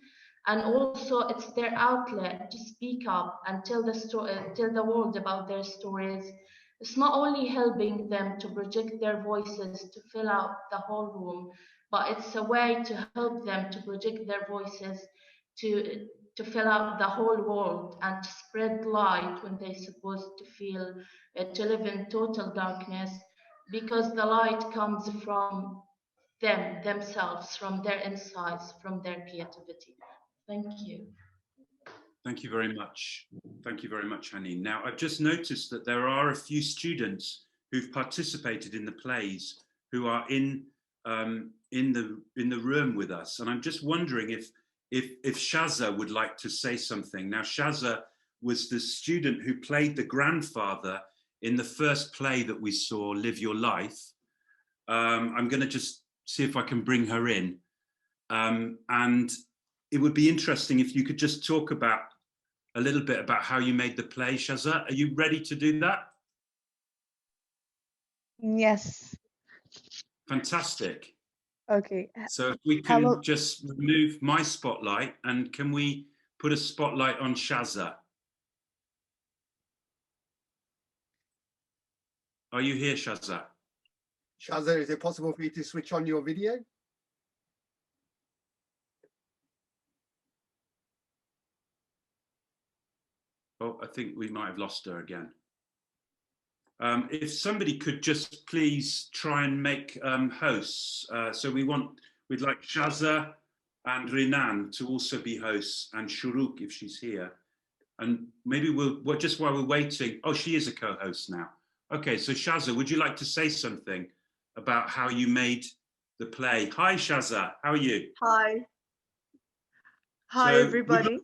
and also it's their outlet to speak up and tell the world about their stories. It's not only helping them to project their voices to fill out the whole room, but it's a way to help them to project their voices to to fill out the whole world and to spread light when they're supposed to feel to live in total darkness, because the light comes from themselves, from their insights, from their creativity. Thank you. Thank you very much. Thank you very much, Hanin. Now, I've just noticed that there are a few students who've participated in the plays who are in the room with us, and I'm just wondering if Shaza would like to say something. Now, Shaza was the student who played the grandfather in the first play that we saw, Live Your Life. I'm going to just see if I can bring her in, and it would be interesting if you could just talk about a little bit about how you made the play. Shaza, are you ready to do that? Yes. Fantastic. Okay. So if we can Hello. just remove my spotlight, and can we put a spotlight on Shaza? Are you here, Shaza? Shaza, is it possible for you to switch on your video? Oh, I think we might have lost her again. If somebody could just please try and make hosts. So we'd like Shaza and Renan to also be hosts, and Orouq if she's here. And maybe just while we're waiting, oh, she is a co-host now. Okay, so Shaza, would you like to say something about how you made the play? Hi, Shaza, how are you? Hi. Hi, everybody.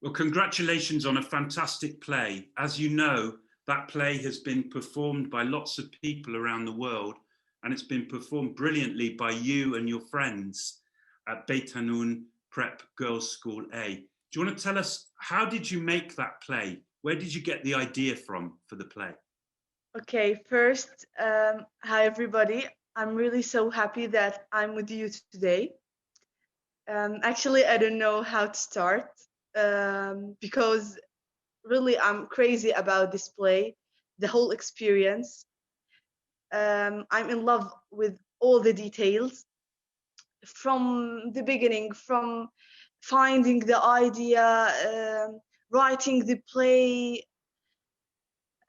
Well, congratulations on a fantastic play. As you know, that play has been performed by lots of people around the world, and it's been performed brilliantly by you and your friends at Beit Hanun Prep Girls School A. Do you want to tell us, how did you make that play? Where did you get the idea from for the play? Okay, first, hi, everybody. I'm really so happy that I'm with you today. Actually, I don't know how to start because really I'm crazy about this play, the whole experience. I'm in love with all the details from the beginning, from finding the idea, writing the play,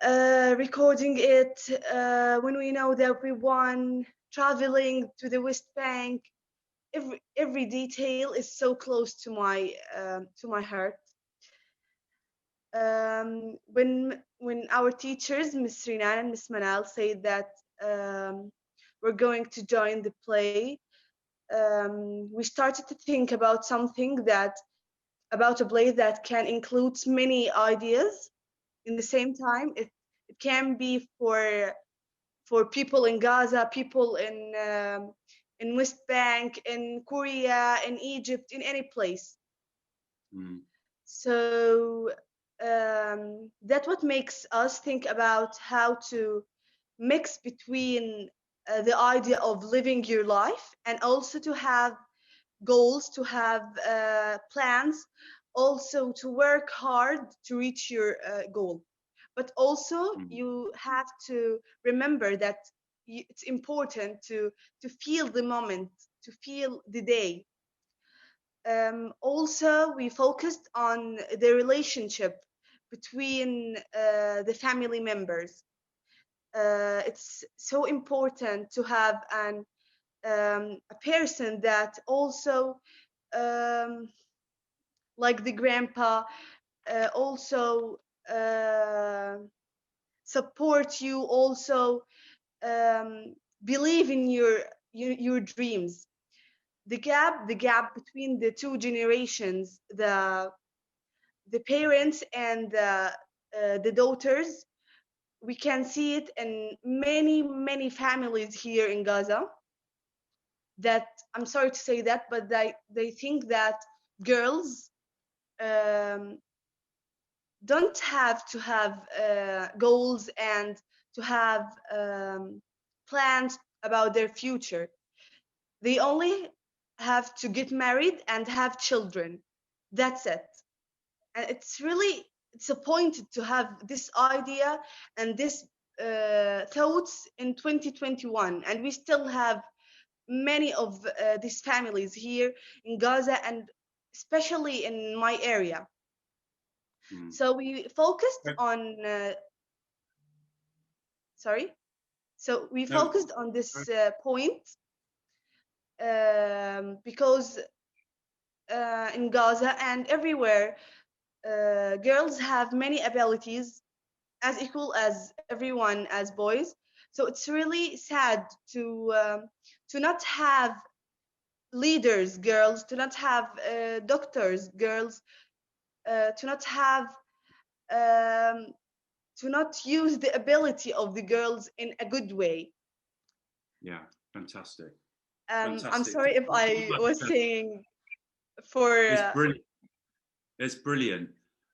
recording it, when we know that we won, traveling to the West Bank. Every detail is so close to my heart. When our teachers, Miss Rana and Miss Manal, said that we're going to join the play, we started to think about about a play that can include many ideas in the same time. It can be for people in Gaza, people in West Bank, in Korea, in Egypt, in any place. So that's what makes us think about how to mix between the idea of living your life and also to have goals, to have plans, also to work hard to reach your goal. But also you have to remember that it's important to feel the moment, to feel the day. Also, we focused on the relationship between the family members. It's so important to have a person that also, like the grandpa, also support you, also believe in your dreams. The gap between the two generations, the parents and the daughters, we can see it in many families here in Gaza, that I'm sorry to say that, but they think that girls don't have to have goals and to have plans about their future. They only have to get married and have children. That's it. And it's appointed to have this idea and this thoughts in 2021, and we still have many of these families here in Gaza, and especially in my area. So we focused on this point because in Gaza and everywhere, girls have many abilities as equal as everyone as boys. So it's really sad to not have leaders girls, to not have doctors girls, to not have to not use the ability of the girls in a good way. Yeah, fantastic. I'm sorry if I was saying for it's brilliant. It's brilliant.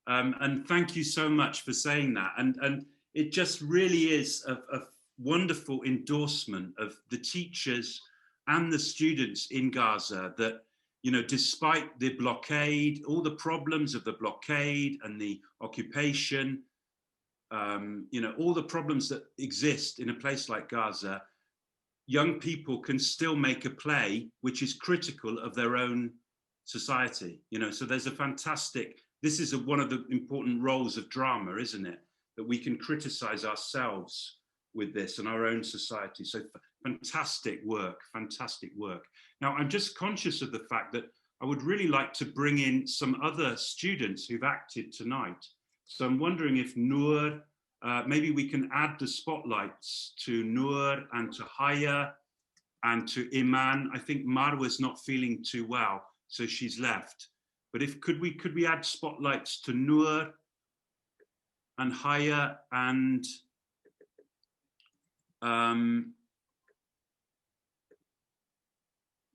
And thank you so much for saying that. And it just really is a wonderful endorsement of the teachers and the students in Gaza that, you know, despite the blockade, all the problems of the blockade and the occupation, you know, all the problems that exist in a place like Gaza, young people can still make a play which is critical of their own society. You know, so there's a fantastic, this is one of the important roles of drama, isn't it? That we can criticize ourselves with this and our own society. So fantastic work, fantastic work. Now, I'm just conscious of the fact that I would really like to bring in some other students who've acted tonight. So I'm wondering if Nour, maybe we can add the spotlights to Nour and to Haya and to Iman. I think Marwa's not feeling too well, so she's left. But if could we add spotlights to Nour and Haya and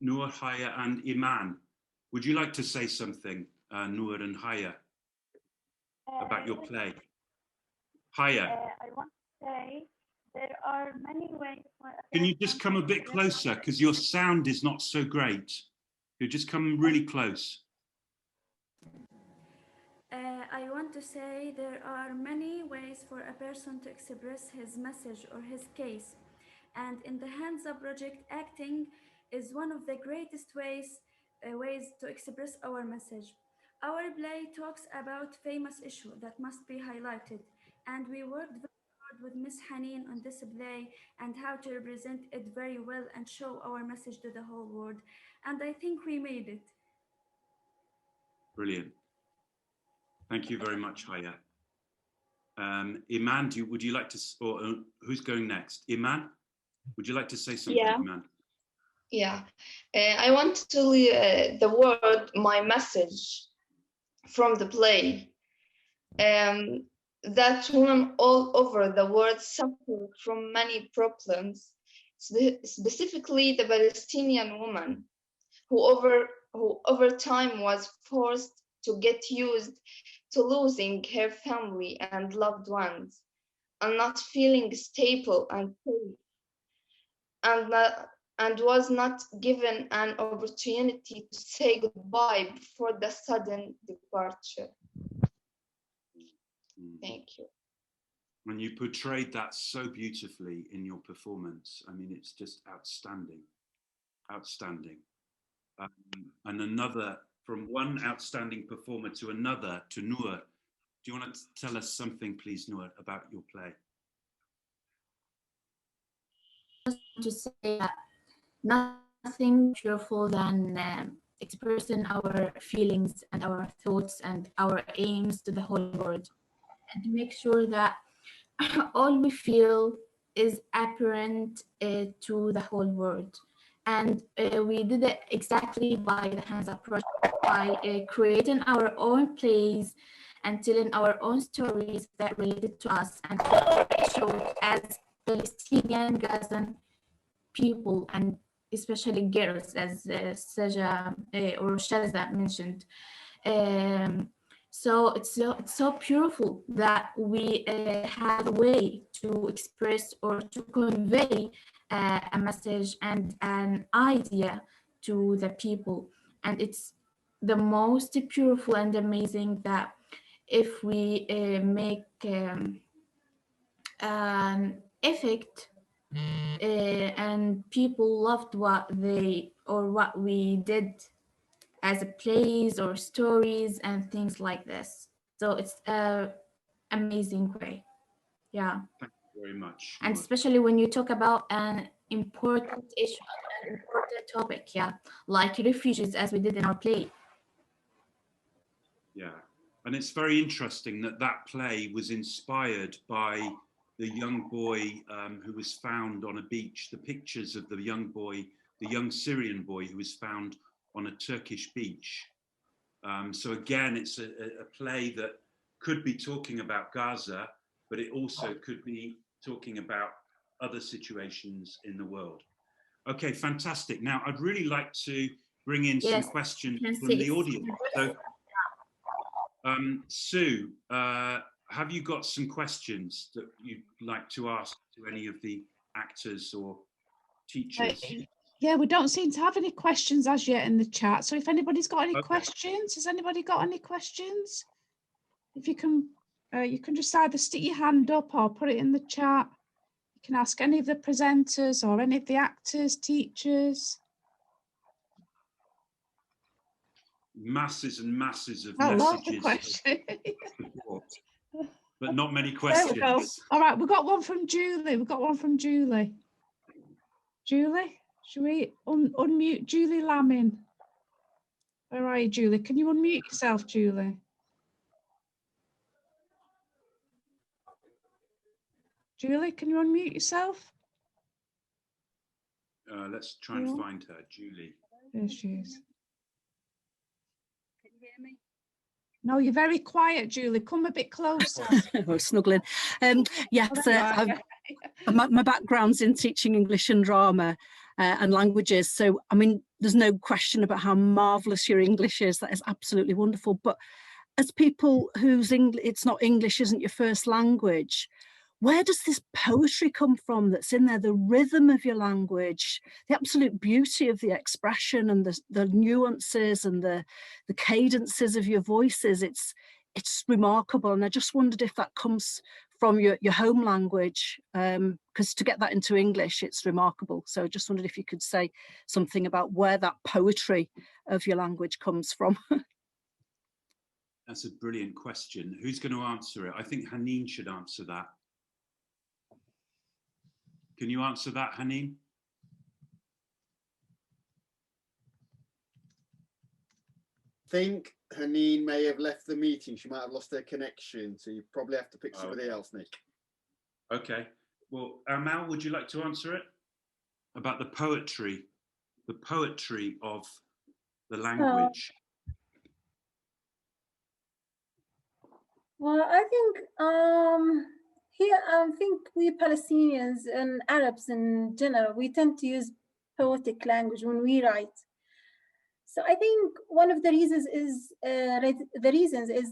Nour, Haya and Iman. Would you like to say something, Nour and Haya, about your play? Haya. I want to say there are many ways. Can you just come a bit closer, because your sound is not so great. You just come really close. I want to say there are many ways for a person to express his message or his case. And in the Hands-Up project, acting is one of the greatest ways to express our message. Our play talks about famous issue that must be highlighted, and we worked very hard with Miss Haneen on this play and how to represent it very well and show our message to the whole world. And I think we made it. Brilliant. Thank you very much, Haya. Iman, would you like to, or who's going next? Iman, would you like to say something, Yeah. Iman? Yeah, I want to tell you the word, my message from the play. That women all over the world suffer from many problems, specifically the Palestinian woman who over time was forced to get used to losing her family and loved ones and not feeling stable and safe, and was not given an opportunity to say goodbye before the sudden departure. Thank you. And you portrayed that so beautifully in your performance. I mean, it's just outstanding, outstanding. And another, from one outstanding performer to another, to Nour. Do you want to tell us something, please, Nour, about your play? To say that nothing cheerful than expressing our feelings and our thoughts and our aims to the whole world, and to make sure that all we feel is apparent to the whole world. And we did it exactly by the hands approach, by creating our own plays and telling our own stories that related to us and showed as Palestinian Gazan people, and especially girls, as Saja or Shaza mentioned. So it's so beautiful that we have a way to express or to convey a message and an idea to the people. And it's the most beautiful and amazing that if we make an effect and people loved what we did as a plays or stories and things like this. So it's an amazing way. Yeah. Thank you very much. And especially when you talk about an important issue, an important topic, yeah, like refugees, as we did in our play. Yeah, and it's very interesting that that play was inspired by the young boy who was found on a beach, the pictures of the young boy, the young Syrian boy who was found on a Turkish beach. So again, it's a play that could be talking about Gaza, but it also could be talking about other situations in the world. Okay, fantastic. Now, I'd really like to bring in some questions from the audience. So, Sue, have you got some questions that you'd like to ask to any of the actors or teachers? Yeah, we don't seem to have any questions as yet in the chat. So if anybody's got any questions, has anybody got any questions? If you can just either stick your hand up or put it in the chat. You can ask any of the presenters or any of the actors, teachers. Masses and masses of messages. But not many questions. There we go. All right, we've got one from Julie. Julie, should we unmute Julie Lamin? Where are you, Julie? Can you unmute yourself, Julie? Julie, can you unmute yourself? Let's try and find her, Julie. There she is. Can you hear me? No, you're very quiet, Julie. Come a bit closer. We're snuggling. Yes, my background's in teaching English and drama and languages. So, I mean, there's no question about how marvellous your English is. That is absolutely wonderful. But as people whose it's not English isn't your first language, where does this poetry come from that's in there, the rhythm of your language, the absolute beauty of the expression and the nuances and the cadences of your voices? It's remarkable. And I just wondered if that comes from your home language, because to get that into English, it's remarkable. So I just wondered if you could say something about where that poetry of your language comes from. That's a brilliant question. Who's going to answer it? I think Haneen should answer that. Can you answer that, Haneen? I think Haneen may have left the meeting. She might have lost her connection, so you probably have to pick somebody else, Nick. Okay. Well, Amal, would you like to answer it? About the poetry the poetry of the language? Well, I think here I think we Palestinians and Arabs in general, we tend to use poetic language when we write. So I think one of the reasons is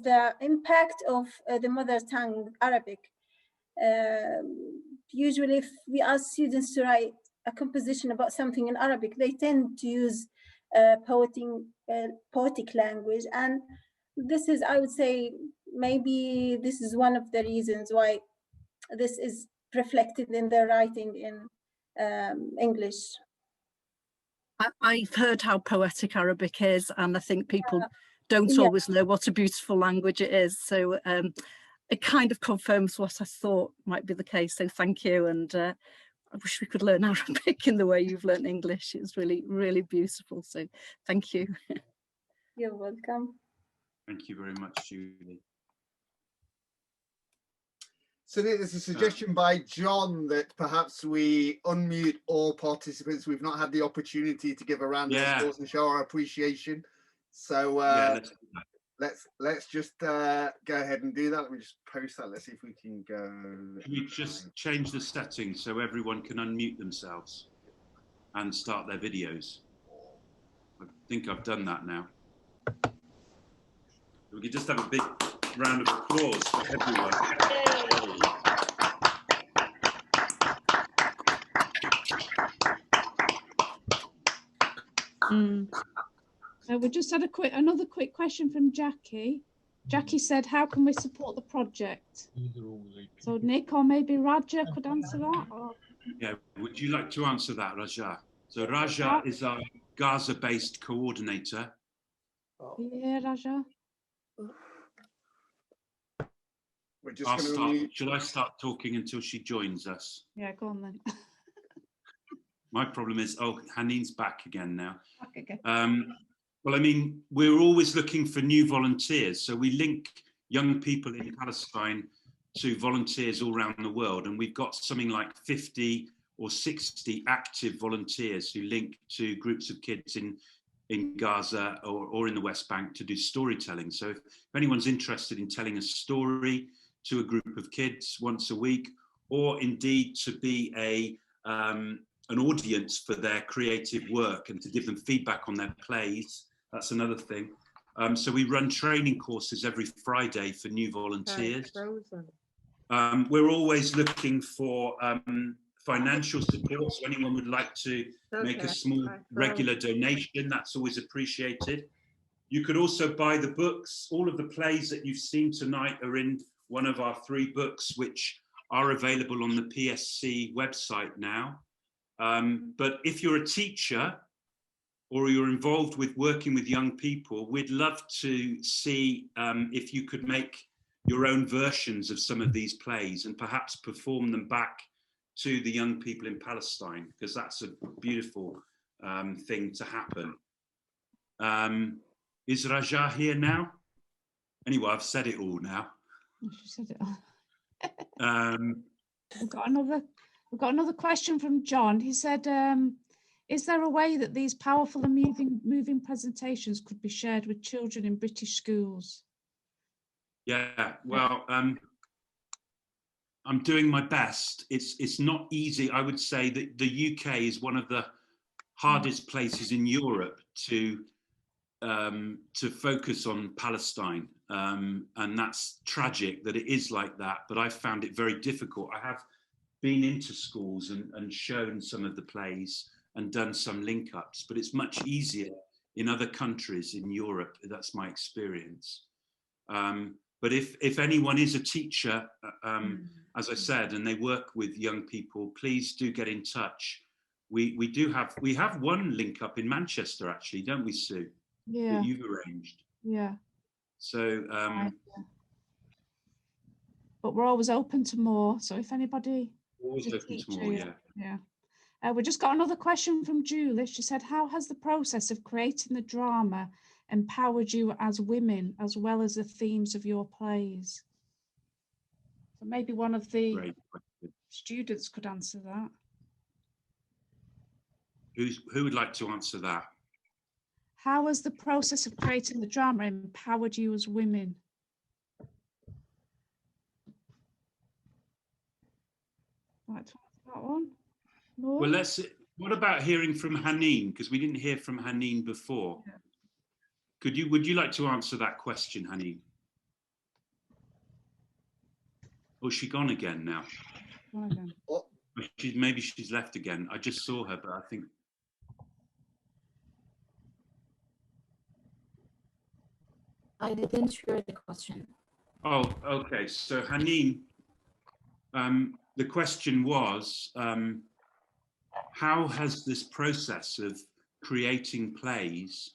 the impact of the mother tongue Arabic. Usually, if we ask students to write a composition about something in Arabic, they tend to use poetic language, and this is, I would say, maybe this is one of the reasons why this is reflected in their writing in English. I've heard how poetic Arabic is, and I think people don't always know what a beautiful language it is. So it kind of confirms what I thought might be the case. So thank you. And I wish we could learn Arabic in the way you've learned English. It's really, really beautiful. So thank you. You're welcome. Thank you very much, Julie. So there's a suggestion by John that perhaps we unmute all participants. We've not had the opportunity to give a round of applause and show our appreciation. So let's just go ahead and do that. Let me just post that. Let's see if we can go. Can you just change the settings so everyone can unmute themselves and start their videos? I think I've done that now. We could just have a big round of applause for everyone. We just had another quick question from Jackie. Jackie said, how can we support the project? So Nick or maybe Raja could answer that. Or... Yeah, would you like to answer that, Raja? So Raja is our Gaza-based coordinator. Yeah, Raja. We're just Shall I start talking until she joins us? Yeah, go on then. My problem is, Haneen's back again now. Back again. Well, I mean, we're always looking for new volunteers. So we link young people in Palestine to volunteers all around the world. And we've got something like 50 or 60 active volunteers who link to groups of kids in Gaza or in the West Bank to do storytelling. So if anyone's interested in telling a story to a group of kids once a week, or indeed to be an audience for their creative work and to give them feedback on their plays, that's another thing. So we run training courses every Friday for new volunteers. We're always looking for financial support. So anyone would like to make a small regular donation, that's always appreciated. You could also buy the books. All of the plays that you've seen tonight are in one of our 3 books, which are available on the PSC website now. But if you're a teacher or you're involved with working with young people, we'd love to see if you could make your own versions of some of these plays and perhaps perform them back to the young people in Palestine, because that's a beautiful thing to happen. Is Raja here now? Anyway, I've said it all now. She said it all. We've got another question from John. He said, is there a way that these powerful and moving presentations could be shared with children in British schools? Yeah, well, I'm doing my best. It's not easy. I would say that the UK is one of the hardest places in Europe to focus on Palestine. And that's tragic that it is like that, but I found it very difficult. I have been into schools and shown some of the plays and done some link ups, but it's much easier in other countries in Europe. That's my experience. But if anyone is a teacher, as I said, and they work with young people, please do get in touch. We have one link up in Manchester, actually, don't we, Sue? Yeah. That you've arranged. Yeah. So. But we're always open to more. So if anybody. Always open to more, yeah. Yeah. We just got another question from Julie. She said, how has the process of creating the drama empowered you as women, as well as the themes of your plays? So maybe one of the students could answer that. Who would like to answer that? How has the process of creating the drama empowered you as women? Like to answer that one? Nour? Well, what about hearing from Haneen? Because we didn't hear from Haneen before. Yeah. Would you like to answer that question, Haneen? Oh, she gone again now. Gone again. Oh. Maybe she's left again. I just saw her, but I think. I didn't hear the question. Oh, okay. So Haneen, the question was, how has this process of creating plays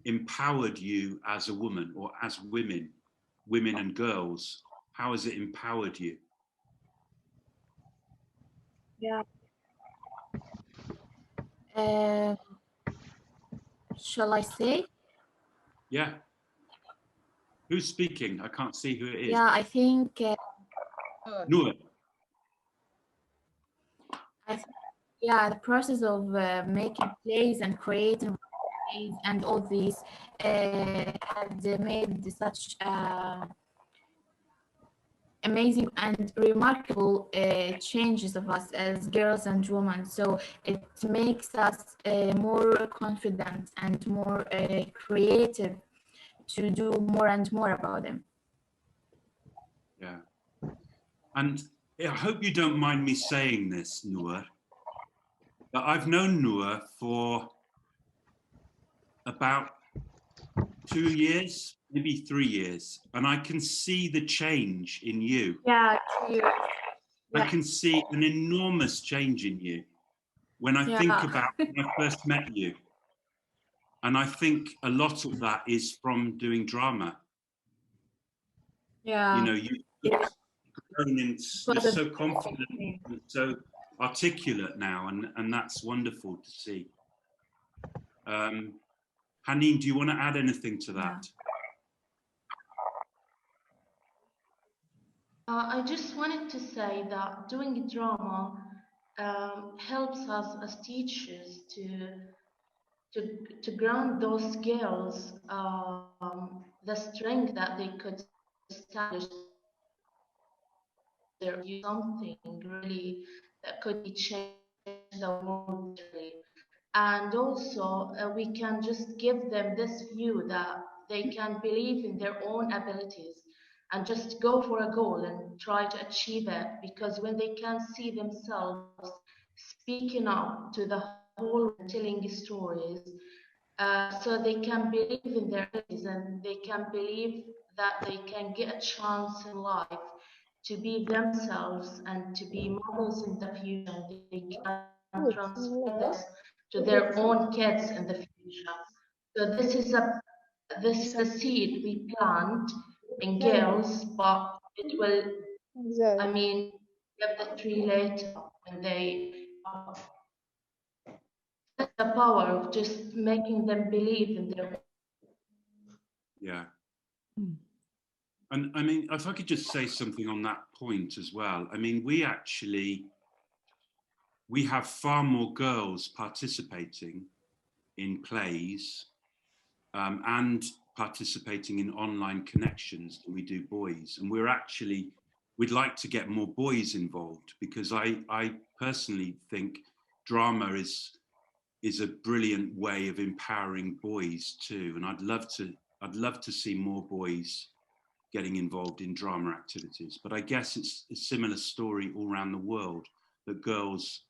empowered you as a woman, or as women and girls? How has it empowered you? Yeah. Shall I say? Yeah. Who's speaking? I can't see who it is. Yeah, I think. Nour. Yeah, the process of making plays and creating plays and all these had made such amazing and remarkable changes of us as girls and women. So it makes us more confident and more creative to do more and more about them. Yeah. And I hope you don't mind me saying this, Nour, but I've known Nour for about 2 years, maybe 3 years, and I can see the change in you. Yeah, 2 years. I can see an enormous change in you when I think about when I first met you. And I think a lot of that is from doing drama. Yeah. You know, you're so confident and so articulate now, and that's wonderful to see. Haneen, do you want to add anything to that? I just wanted to say that doing drama helps us as teachers to grant those girls the strength that they could establish something really that could be changed the world really. And also we can just give them this view that they can believe in their own abilities and just go for a goal and try to achieve it, because when they can see themselves speaking up to the whole, telling stories, so they can believe in their abilities and they can believe that they can get a chance in life to be themselves and to be models in the future. They can transfer this to their own kids in the future. So this is a seed we plant in girls, but it will, I mean, get the tree later when they the power of just making them believe in their. Yeah. And I mean, if I could just say something on that point as well. I mean, we have far more girls participating in plays and participating in online connections than we do boys. And we'd like to get more boys involved, because I personally think drama is a brilliant way of empowering boys too. And I'd love to see more boys getting involved in drama activities. But I guess it's a similar story all around the world, that girls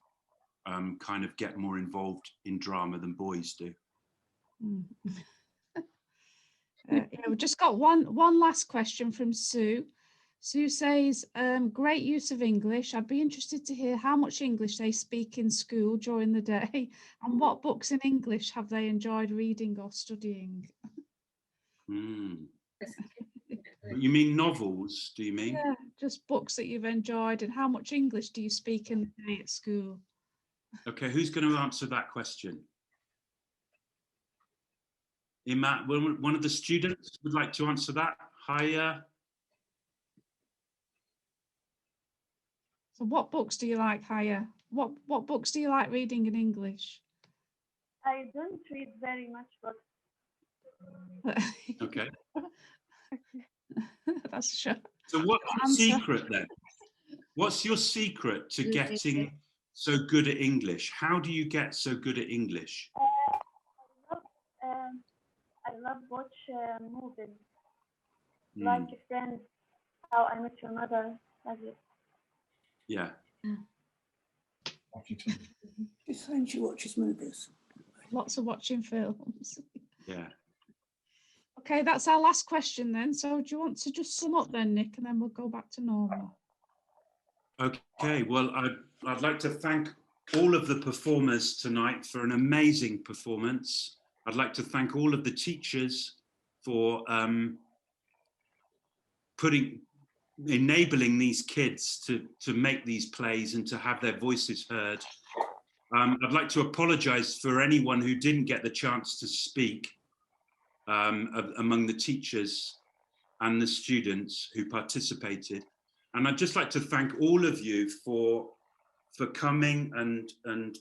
kind of get more involved in drama than boys do. Yeah, we've just got one last question from Sue. Sue says, great use of English. I'd be interested to hear how much English they speak in school during the day, and what books in English have they enjoyed reading or studying? You mean novels, do you mean? Yeah, just books that you've enjoyed, and how much English do you speak in the day at school? Okay, who's going to answer that question? Iman, one of the students would like to answer that. Haya. So what books do you like, Haya? What books do you like reading in English? I don't read very much books. Okay. That's sure. So what's your Answer. secret then? What's your secret to getting so good at English? How do you get so good at English? I love watch movies like Friends, How I Met Your Mother, like it. Yeah. She saying she watches movies. Lots of watching films. Yeah. Okay, that's our last question then. So do you want to just sum up then, Nick, and then we'll go back to Norma? Okay, well, I'd like to thank all of the performers tonight for an amazing performance. I'd like to thank all of the teachers for enabling these kids to make these plays and to have their voices heard. I'd like to apologize for anyone who didn't get the chance to speak among the teachers and the students who participated. And I'd just like to thank all of you for coming and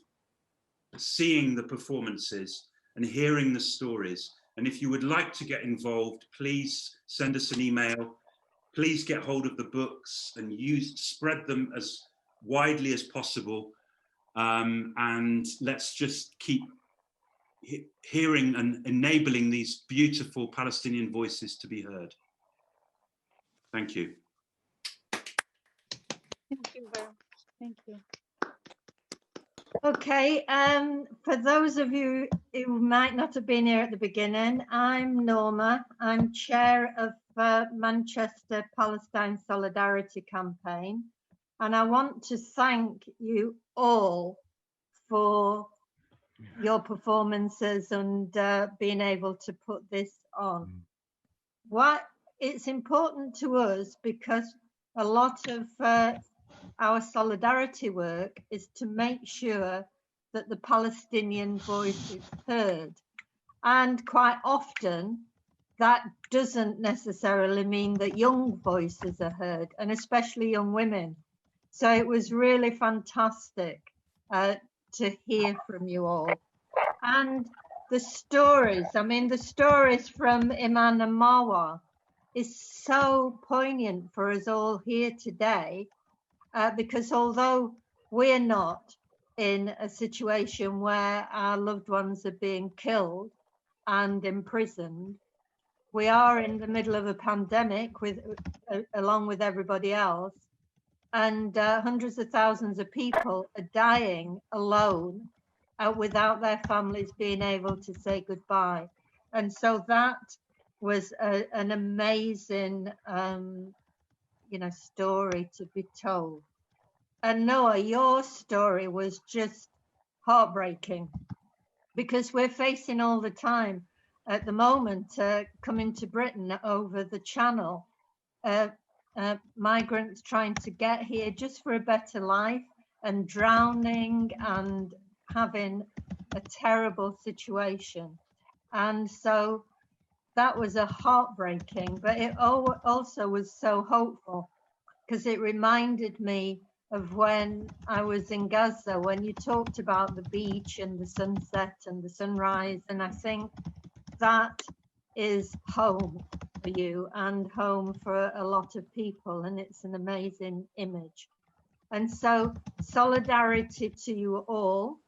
seeing the performances and hearing the stories. And if you would like to get involved, please send us an email. Please get hold of the books and spread them as widely as possible. And let's just keep hearing and enabling these beautiful Palestinian voices to be heard. Thank you. Thank you very much. Thank you. Okay, for those of you who might not have been here at the beginning, I'm Norma. I'm chair of Manchester Palestine Solidarity Campaign, and I want to thank you all for your performances and being able to put this on. It's important to us because a lot of our solidarity work is to make sure that the Palestinian voice is heard. And quite often, that doesn't necessarily mean that young voices are heard, and especially young women. So it was really fantastic to hear from you all. And the stories, I mean, the stories from Iman and Marwa is so poignant for us all here today, because although we're not in a situation where our loved ones are being killed and imprisoned, we are in the middle of a pandemic along with everybody else, and hundreds of thousands of people are dying alone without their families being able to say goodbye. And so that was an amazing story to be told. And Noah, your story was just heartbreaking, because we're facing all the time at the moment coming to Britain over the channel, migrants trying to get here just for a better life and drowning and having a terrible situation. And so that was a heartbreaking, but it also was so hopeful, because it reminded me of when I was in Gaza, when you talked about the beach and the sunset and the sunrise. And I think that is home for you and home for a lot of people. And it's an amazing image. And so solidarity to you all.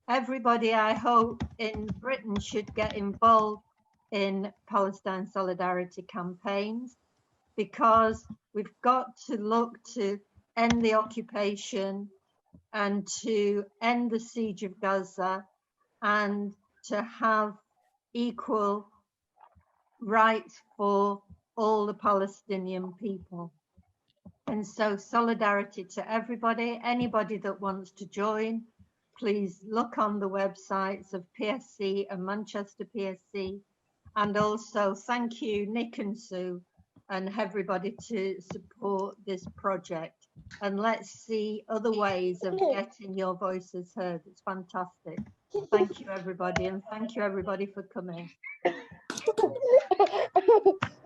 Everybody, I hope, in Britain should get involved in Palestine solidarity campaigns, because we've got to look to end the occupation and to end the siege of Gaza and to have equal rights for all the Palestinian people. And so solidarity to everybody. Anybody that wants to join, please look on the websites of PSC and Manchester PSC. And also thank you, Nick and Sue, and everybody to support this project. And let's see other ways of getting your voices heard. It's fantastic. Thank you, everybody. And thank you, everybody, for coming.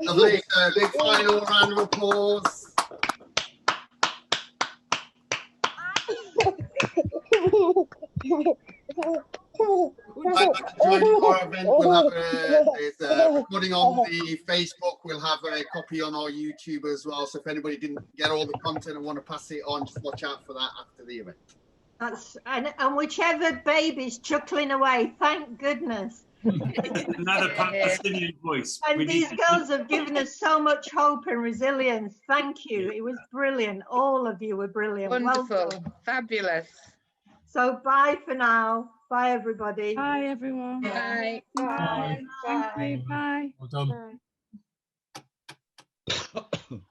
Lovely. Big final round of applause. join our event. We'll have there's a recording on the Facebook. We'll have a copy on our YouTube as well. So if anybody didn't get all the content and want to pass it on, just watch out for that after the event. That's and whichever baby's chuckling away, thank goodness. Another Palestinian voice. And these girls have given us so much hope and resilience. Thank you. It was brilliant. All of you were brilliant. Wonderful. Well, Fabulous. so bye for now. Bye, everybody. Bye, everyone. Bye. Bye. Thank you. Bye. Well done. Bye.